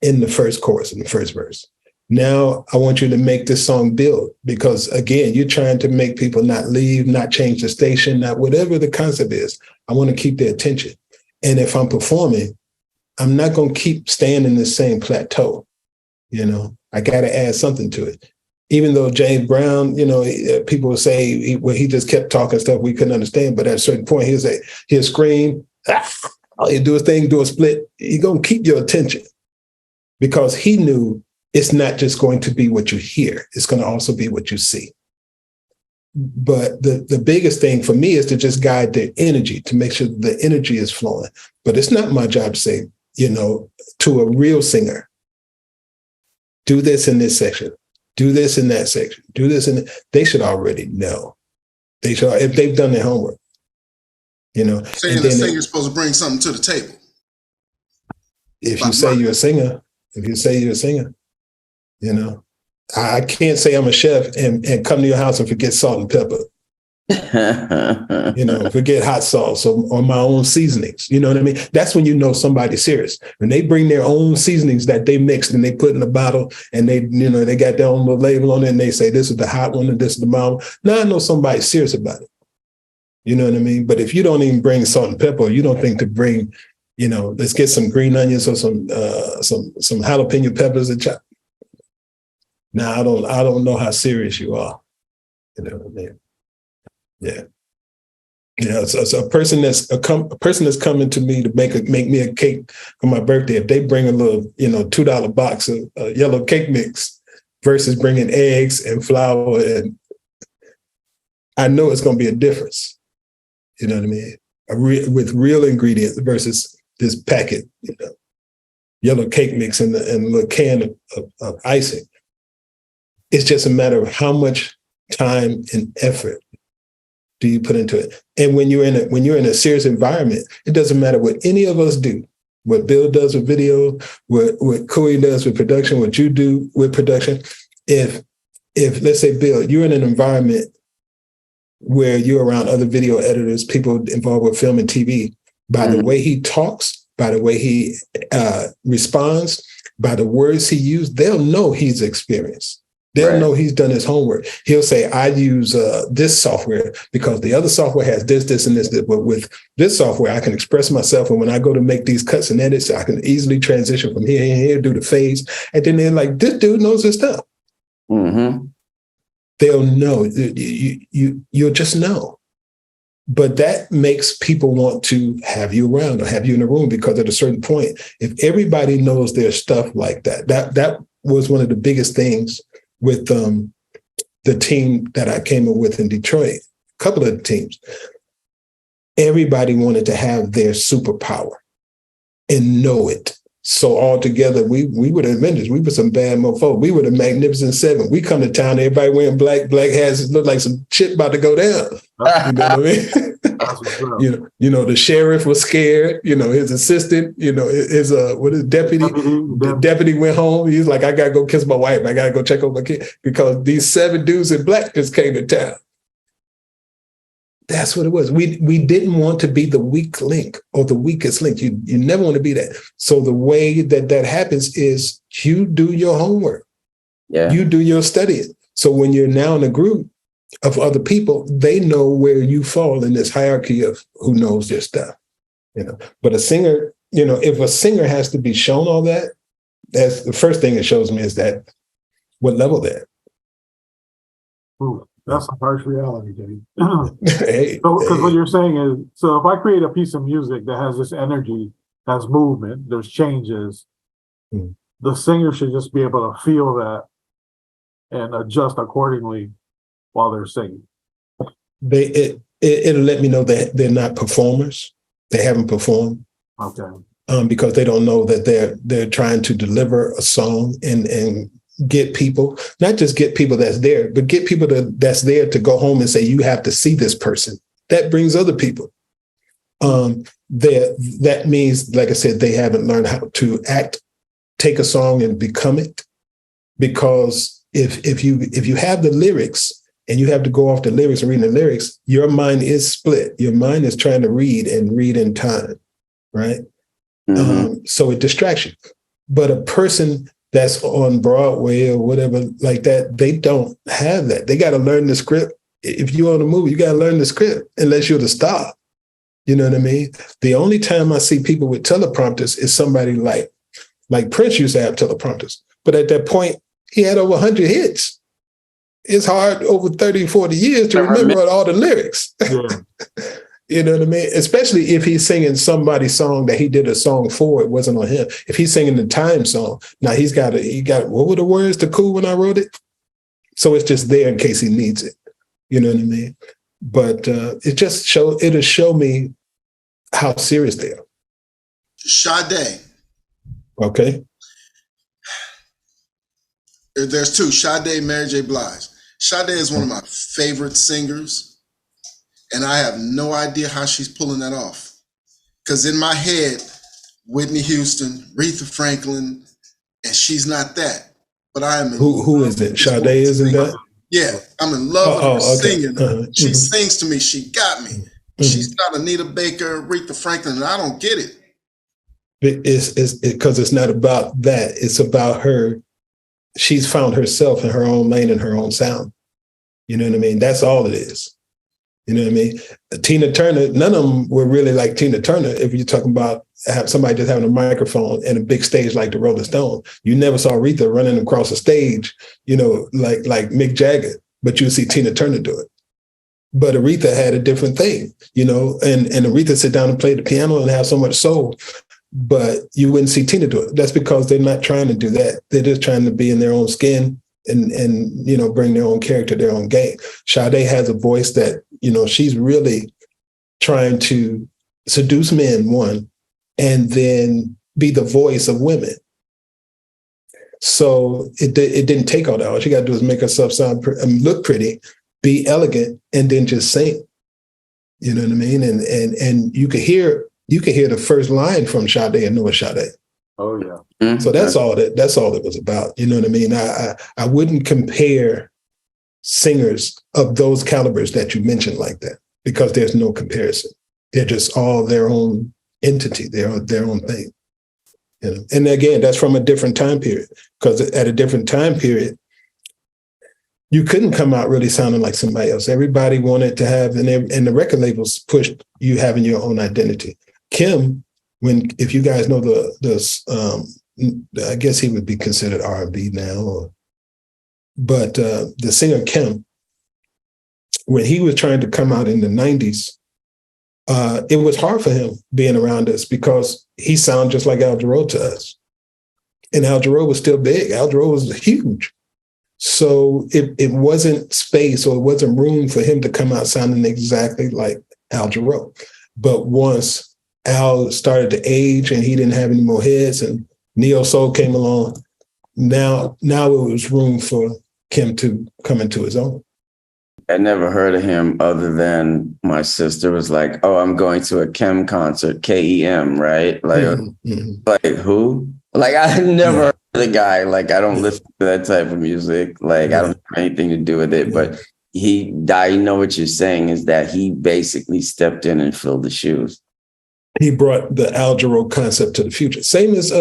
[SPEAKER 4] in the first chorus, in the first verse. Now, I want you to make this song build, because, again, you're trying to make people not leave, not change the station, not whatever the concept is. I want to keep their attention. And if I'm performing, I'm not going to keep staying in the same plateau. I got to add something to it. Even though James Brown, people will say he just kept talking stuff we couldn't understand. But at a certain point, he'll scream, he'll do his thing, do a split. He's going to keep your attention, because he knew it's not just going to be what you hear. It's going to also be what you see. But the biggest thing for me is to just guide the energy, to make sure the energy is flowing. But it's not my job to say, to a real singer, do this in this section, do this in that section, do this in they should already know. They should, if they've done their homework, Saying
[SPEAKER 1] the singer's supposed to bring something to the table.
[SPEAKER 4] If you say you're a singer, I can't say I'm a chef and come to your house and forget salt and pepper. Forget hot sauce or my own seasonings. You know what I mean? That's when you know somebody's serious. When they bring their own seasonings that they mixed and they put in a bottle and they got their own little label on it and they say, this is the hot one and this is the mild one. Now I know somebody's serious about it. You know what I mean? But if you don't even bring salt and pepper, you don't think to bring, let's get some green onions or some jalapeno peppers and chop. Now I don't know how serious you are. You know what I mean? Yeah. So a person that's coming to me to make me a cake for my birthday, if they bring a little, $2 box of yellow cake mix versus bringing eggs and flour, and I know it's going to be a difference. You know what I mean? With real ingredients versus this packet, yellow cake mix and a little can of icing. It's just a matter of how much time and effort do you put into it. And when you're in a serious environment, it doesn't matter what any of us do. What Bill does with video, what Corey does with production, what you do with production. If let's say, Bill, you're in an environment where you're around other video editors, people involved with film and TV, by the way he talks, by the way he responds, by the words he uses, they'll know he's experienced. They'll know he's done his homework. He'll say, I use this software because the other software has this, and this. But with this software, I can express myself. And when I go to make these cuts and edits, I can easily transition from here and here, do the fades. And then they're like, this dude knows his stuff. Mm-hmm. They'll know. You'll just know. But that makes people want to have you around or have you in the room, because at a certain point, if everybody knows their stuff like that was one of the biggest things with the team that I came up with in Detroit, a couple of the teams. Everybody wanted to have their superpower and know it. So all together, we were the Avengers. We were some bad mofos. We were the Magnificent Seven. We come to town, everybody wearing black hats. It looked like some shit about to go down. You know what I mean? The sheriff was scared. His assistant. His deputy. The deputy went home. He's like, I gotta go kiss my wife. I gotta go check on my kid because these 7 dudes in black just came to town. That's what it was. We didn't want to be the weak link or the weakest link. You never want to be that. So the way that happens is you do your homework. Yeah. You do your studying. So when you're now in a group of other people, they know where you fall in this hierarchy of who knows their stuff. But a singer, if a singer has to be shown all that, that's the first thing it shows me is that what level they're at.
[SPEAKER 3] Ooh. That's a harsh reality, Dave. Because what you're saying is, so if I create a piece of music that has this energy, has movement, there's changes, the singer should just be able to feel that and adjust accordingly while they're singing.
[SPEAKER 4] It'll let me know that they're not performers. They haven't performed. Okay. Because they don't know that they're trying to deliver a song and get people, not just get people that's there, but get people that's there to go home and say, you have to see this person. That brings other people. That means, like I said, they haven't learned how to take a song and become it. Because if you have the lyrics and you have to go off the lyrics and read the lyrics, your mind is split. Your mind is trying to read in time, right? Mm-hmm. So it distracts you. But a person that's on Broadway or whatever like that, they don't have that. They got to learn the script. If you're on a movie, you got to learn the script unless you're the star. You know what I mean? The only time I see people with teleprompters is somebody like Prince used to have teleprompters. But at that point, he had over 100 hits. It's hard over 30, 40 years to remember all the lyrics. Yeah. You know what I mean? Especially if he's singing somebody's song that he did a song for, it wasn't on him. If he's singing the Time song, now he got what were the words to Cool when I wrote it? So it's just there in case he needs it. You know what I mean? But it'll show me how serious they are.
[SPEAKER 1] Sade.
[SPEAKER 4] Okay.
[SPEAKER 1] There's 2, Sade, Mary J. Blige. Sade is one of my favorite singers. And I have no idea how she's pulling that off. Because in my head, Whitney Houston, Aretha Franklin, and she's not that. But I am.
[SPEAKER 4] Who is it? Sade isn't that?
[SPEAKER 1] Yeah, I'm in love with her
[SPEAKER 4] Okay.
[SPEAKER 1] singing. She sings to me. She got me. She's got Anita Baker, Aretha Franklin, and I don't get it.
[SPEAKER 4] It's because it's not about that. It's about her. She's found herself in her own lane and her own sound. You know what I mean? That's all it is. You know what I mean? Tina Turner, none of them were really like Tina Turner. If you're talking about somebody just having a microphone and a big stage like the Rolling Stone, you never saw Aretha running across a stage, like Mick Jagger, but you see Tina Turner do it. But Aretha had a different thing, and Aretha sit down and play the piano and have so much soul, but you wouldn't see Tina do it. That's because they're not trying to do that. They're just trying to be in their own skin and bring their own character, their own game. Sade has a voice that, she's really trying to seduce men, one, and then be the voice of women. So it didn't take all that. All she got to do is make herself look pretty, be elegant, and then just sing. You know what I mean? And you could hear the first line from Sade and know it's Sade.
[SPEAKER 3] Oh yeah.
[SPEAKER 2] Mm-hmm.
[SPEAKER 4] So that's all it was about. You know what I mean? I wouldn't compare singers of those calibers that you mentioned like that, because there's no comparison. They're just all their own entity. They're their own thing. And again, that's from a different time period, because at a different time period, you couldn't come out really sounding like somebody else. Everybody wanted to have, and the record labels pushed you having your own identity. Kim, if you guys know I guess he would be considered R&B now, but the singer Kim, when he was trying to come out in the 90s, it was hard for him being around us because he sounded just like Al Jarreau to us. And Al Jarreau was still big. Al Jarreau was huge. So it wasn't space, or it wasn't room for him to come out sounding exactly like Al Jarreau. But once Al started to age and he didn't have any more hits and Neo Soul came along, now it was room for Kim to come into his own.
[SPEAKER 2] I never heard of him other than my sister was like, "Oh, I'm going to a Kem concert, Kem, right?" Like, like who? Like, I never heard of the guy. Like, I don't listen to that type of music. Like, I don't have anything to do with it. But I know what you're saying is that he basically stepped in and filled the shoes.
[SPEAKER 4] He brought the Al Jarreau concept to the future. Same as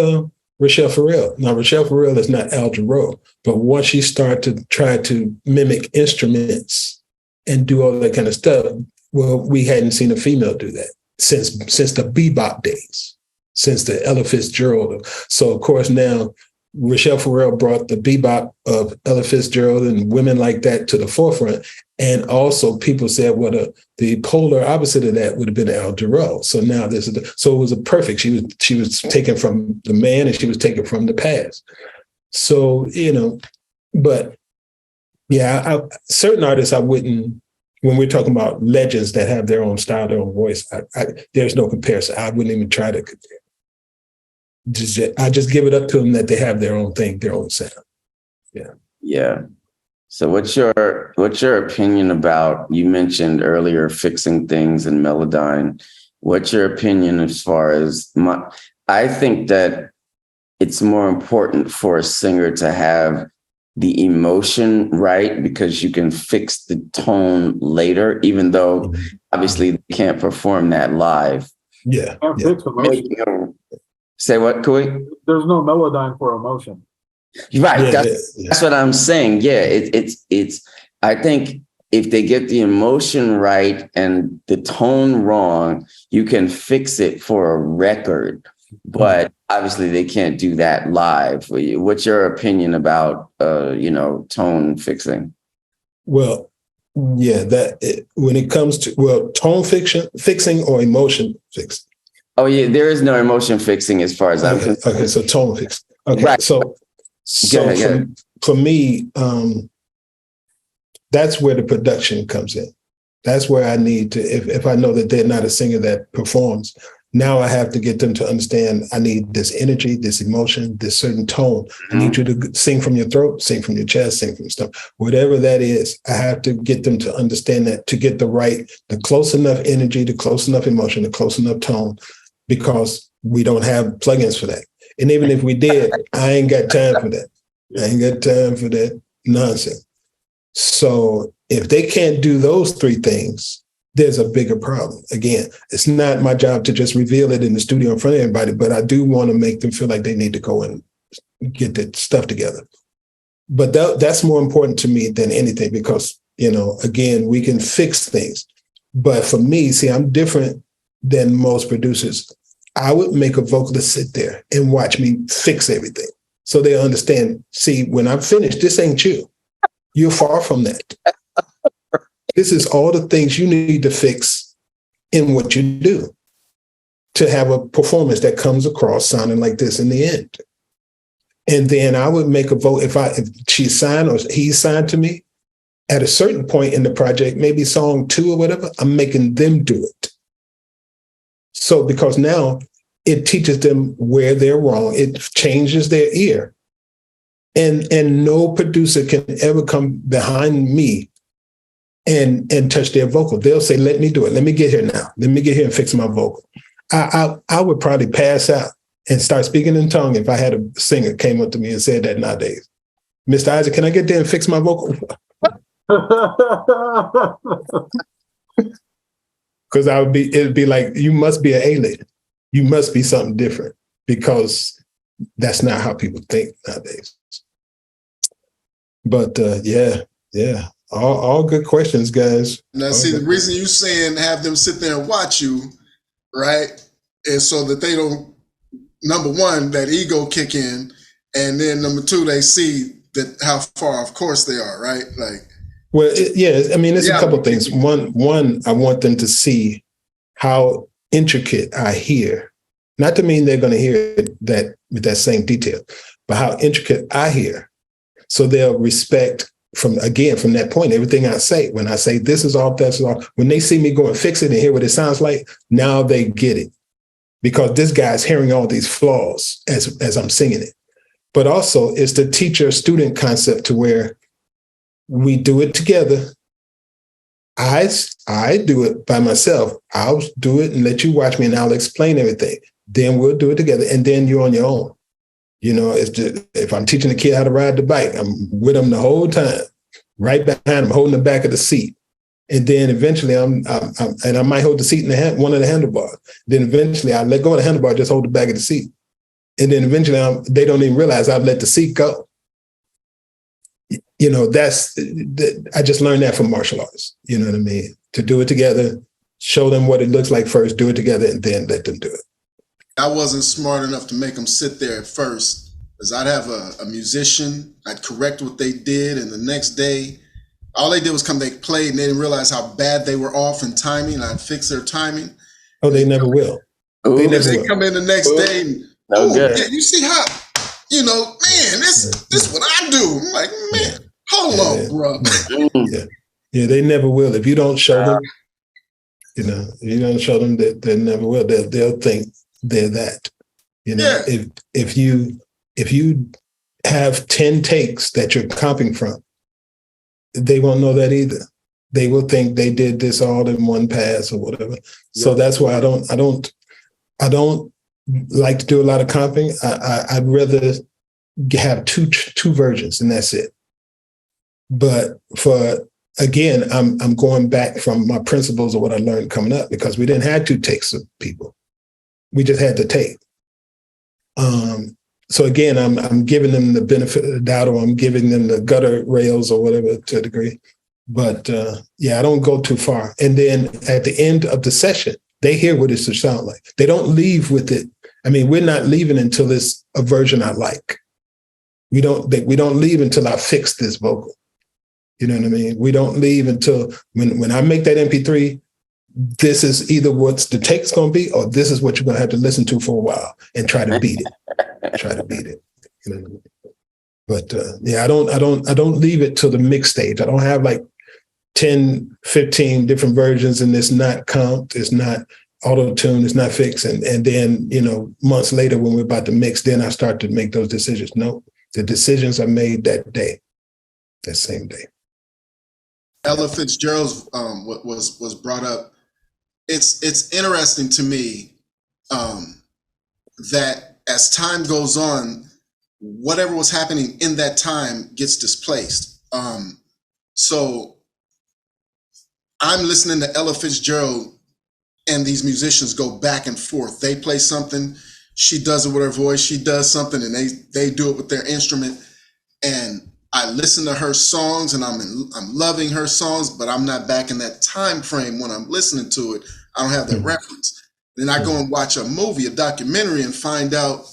[SPEAKER 4] Rachelle Farrell. Now, Rachelle Farrell is not Al Jarreau, but once she started to try to mimic instruments and do all that kind of stuff, well, we hadn't seen a female do that since the bebop days, since the Ella Fitzgerald. So, of course, now Rachelle Farrell brought the bebop of Ella Fitzgerald and women like that to the forefront. And also people said, well, the polar opposite of that would have been Al Jarreau. So now so it was a perfect. She was taken from the man and she was taken from the past. So, but yeah, certain artists I wouldn't, when we're talking about legends that have their own style, their own voice, there's no comparison. I wouldn't even try to compare. I just give it up to them that they have their own thing, their own sound. Yeah.
[SPEAKER 2] Yeah. So what's your opinion about, you mentioned earlier fixing things in Melodyne. What's your opinion as far as I think that it's more important for a singer to have the emotion right, because you can fix the tone later, even though obviously they can't perform that live.
[SPEAKER 4] Yeah.
[SPEAKER 2] Say what, Kui?
[SPEAKER 3] There's no Melodyne for emotion.
[SPEAKER 2] Right. That's what I'm saying. Yeah. It's I think if they get the emotion right and the tone wrong, you can fix it for a record, but obviously they can't do that live. What's your opinion about, tone fixing?
[SPEAKER 4] Well, yeah, when it comes to, tone fixing or emotion fixing.
[SPEAKER 2] Oh yeah, there is no emotion fixing as far as I'm concerned.
[SPEAKER 4] Okay, so tone fixing. Okay,
[SPEAKER 2] right.
[SPEAKER 4] So for me, that's where the production comes in. That's where I need to, if I know that they're not a singer that performs, now I have to get them to understand I need this energy, this emotion, this certain tone. I need you to sing from your throat, sing from your chest, sing from your stomach. Whatever that is, I have to get them to understand that, to get the close enough energy, the close enough emotion, the close enough tone, because we don't have plugins for that. And even if we did, I ain't got time for that. I ain't got time for that nonsense. So if they can't do those three things, there's a bigger problem. Again, it's not my job to just reveal it in the studio in front of everybody, but I do want to make them feel like they need to go and get that stuff together. But that's more important to me than anything because, again, we can fix things. But for me, see, I'm different than most producers. I would make a vocalist sit there and watch me fix everything so they understand, see, when I'm finished, this ain't you. You're far from that. This is all the things you need to fix in what you do to have a performance that comes across sounding like this in the end. And then I would make a vote if she signed or he signed to me at a certain point in the project, maybe song 2 or whatever, I'm making them do it. So because now it teaches them where they're wrong. It changes their ear. And no producer can ever come behind me and touch their vocal. They'll say, let me do it. Let me get here now. Let me get here and fix my vocal. I would probably pass out and start speaking in tongue if I had a singer came up to me and said that nowadays. Mr. Isaac, can I get there and fix my vocal? Because it'd be like, you must be an alien. You must be something different because that's not how people think nowadays. But yeah. All good questions, guys.
[SPEAKER 1] Now, see, the reason you saying have them sit there and watch you, right, is so that they don't, number one, that ego kick in, and then number two, they see that how far off course they are, right? Like,
[SPEAKER 4] well, it's a couple of things. One, I want them to see how intricate I hear. Not to mean they're going to hear that with that same detail, but how intricate I hear. So they'll respect from that point, everything I say. When I say this is off, that's off, when they see me go and fix it and hear what it sounds like, now they get it. Because this guy's hearing all these flaws as I'm singing it. But also it's the teacher-student concept to where we do it together. I do it by myself. I'll do it and let you watch me and I'll explain everything. Then we'll do it together. And then you're on your own. If I'm teaching a kid how to ride the bike, I'm with them the whole time, right behind them, holding the back of the seat. And then eventually I might hold the seat in one of the handlebars. Then eventually I let go of the handlebar, just hold the back of the seat. And then eventually they don't even realize I've let the seat go. I just learned that from martial arts. You know what I mean? To do it together, show them what it looks like first, do it together, and then let them do it.
[SPEAKER 1] I wasn't smart enough to make them sit there at first, because I'd have a musician, I'd correct what they did, and the next day, all they did was they played, and they didn't realize how bad they were off in timing, and I'd fix their timing.
[SPEAKER 4] Oh, they never will.
[SPEAKER 1] They come in the next day, and, yeah, you see how, man, this what I do. I'm like, man, hold on, bro.
[SPEAKER 4] Yeah, they never will. If you don't show them, if you don't show them, they never will. They'll think they're that. If you have 10 takes that you're comping from, they won't know that either. They will think they did this all in one pass or whatever. Yeah. So that's why I don't like to do a lot of comping. I'd rather have two versions and that's it. But again, I'm going back from my principles of what I learned coming up because we didn't have 2 takes of people. We just had to take. So again, I'm giving them the benefit of the doubt, or I'm giving them the gutter rails or whatever to a degree. But I don't go too far. And then at the end of the session, they hear what it should sound like. They don't leave with it. I mean, we're not leaving until it's a version I like. We don't leave until I fix this vocal. You know what I mean? We don't leave until when I make that MP3, this is either what's the take's going to be, or this is what you're going to have to listen to for a while and try to beat it. You know? But I don't leave it till the mix stage. I don't have like 10, 15 different versions, and it's not comped, it's not auto-tuned, it's not fixed. And then, months later when we're about to mix, then I start to make those decisions. No, the decisions are made that day, that same day.
[SPEAKER 1] Ella Fitzgerald's was brought up. It's interesting to me that as time goes on, whatever was happening in that time gets displaced. So I'm listening to Ella Fitzgerald, and these musicians go back and forth. They play something, she does it with her voice, she does something, and they do it with their instrument. And I listen to her songs, and I'm loving her songs, but I'm not back in that time frame when I'm listening to it. I don't have that reference. Then I go and watch a movie, a documentary, and find out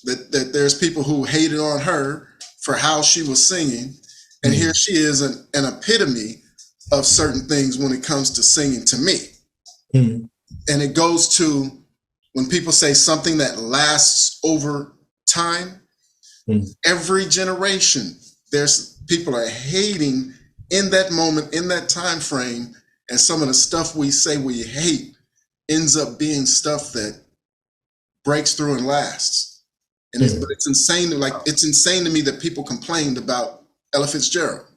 [SPEAKER 1] that there's people who hated on her for how she was singing. And here she is, an epitome of certain things when it comes to singing to me. And it goes to when people say something that lasts over time, every generation, there's people are hating in that moment, in that time frame, and some of the stuff we say we hate ends up being stuff that breaks through and lasts. And but it's insane. It's insane to me that people complained about Ella Fitzgerald.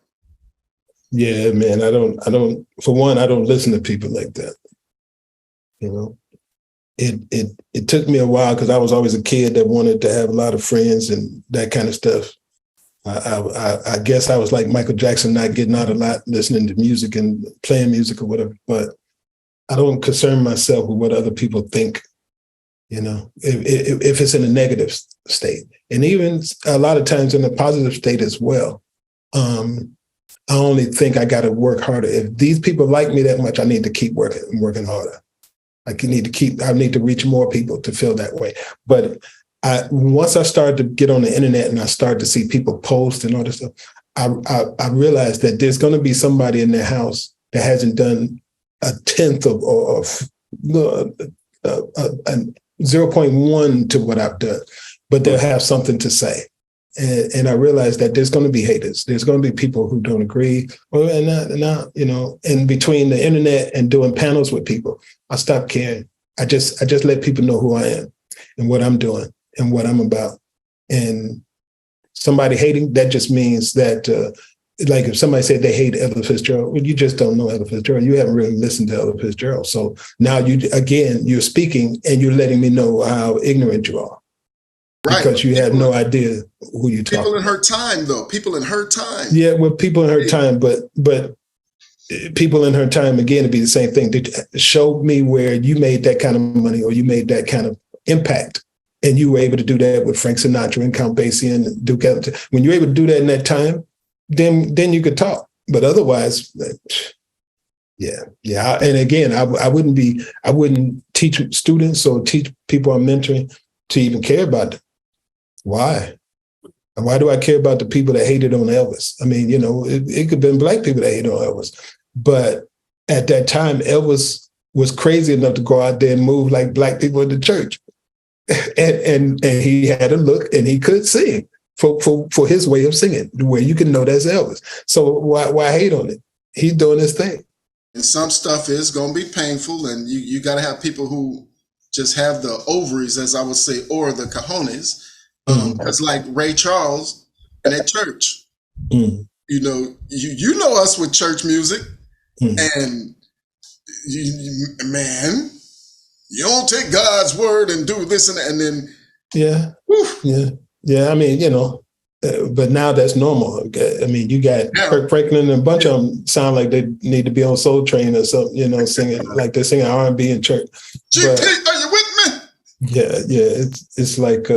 [SPEAKER 4] Yeah, man. I don't. For one, I don't listen to people like that. You know, it took me a while because I was always a kid that wanted to have a lot of friends and that kind of stuff. I guess I was like Michael Jackson, not getting out a lot, listening to music and playing music or whatever. But I don't concern myself with what other people think. You know, if it's in a negative state, and even a lot of times in a positive state as well. I only think I got to work harder. If these people like me that much, I need to keep working harder. I need to reach more people to feel that way. But once I started to get on the internet and I started to see people post and all this stuff, I realized that there's going to be somebody in their house that hasn't done a tenth of 0.1 to what I've done, but they'll have something to say. And I realized that there's going to be haters. There's going to be people who don't agree. Well, and you know, in between the internet and doing panels with people, I stopped caring. I just let people know who I am and what I'm doing and what I'm about. And somebody hating, that just means that, like if somebody said they hate Ella Fitzgerald, well, you just don't know Ella Fitzgerald. You haven't really listened to Ella Fitzgerald. So now you're speaking and you're letting me know how ignorant you are. Right. Because you have no idea who you're talking about.
[SPEAKER 1] People in her time, though. People in her time.
[SPEAKER 4] Yeah, well, people in her time, but people in her time, again, it'd be the same thing. Show me where you made that kind of money or you made that kind of impact. And you were able to do that with Frank Sinatra and Count Basie and Duke Ellington. When you're able to do that in that time, then you could talk. But otherwise, yeah. And again, I wouldn't teach students or teach people I'm mentoring to even care about them. Why? And why do I care about the people that hated on Elvis? I mean, you know, it could have been black people that hated on Elvis. But at that time, Elvis was crazy enough to go out there and move like black people in the church. and he had a look and he could sing for his way of singing, where you can know that's Elvis. So why hate on it? He's doing his thing.
[SPEAKER 1] And some stuff is going to be painful, and you got to have people who just have the ovaries, as I would say, or the cojones. It's like Ray Charles and at church. You know, you know us with church music, and man, you don't take God's word and do this and that, and then
[SPEAKER 4] yeah. I mean, you know, but now that's normal. I mean, you got Kirk Franklin and a bunch of them sound like they need to be on Soul Train or something. You know, singing like they're singing R&B in church.
[SPEAKER 1] GP, are you with me?
[SPEAKER 4] Yeah. It's like.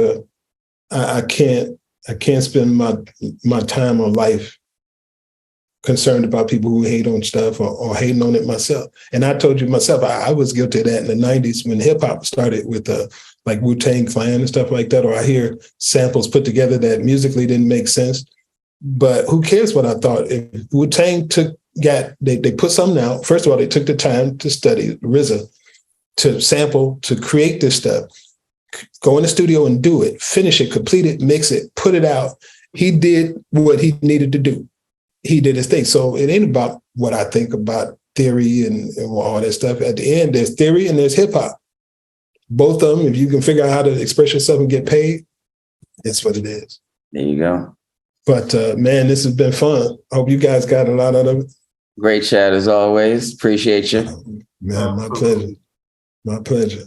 [SPEAKER 4] I can't spend my time on life concerned about people who hate on stuff or hating on it myself. And I told you myself, I was guilty of that in the 90s when hip hop started with like Wu-Tang Clan and stuff like that, or I hear samples put together that musically didn't make sense. But who cares what I thought? If Wu-Tang they put something out, first of all, they took the time to study RZA, to sample, to create this stuff. Go in the studio and do it, finish it, complete it, mix it, put it out. He did what he needed to do. He did his thing. So it ain't about what I think about theory and all that stuff. At the end, there's theory and there's hip hop. Both of them, if you can figure out how to express yourself and get paid, it's what it is.
[SPEAKER 2] There you go.
[SPEAKER 4] But man, this has been fun. I hope you guys got a lot out of it.
[SPEAKER 2] Great chat as always. Appreciate you.
[SPEAKER 4] Man, my pleasure. My pleasure.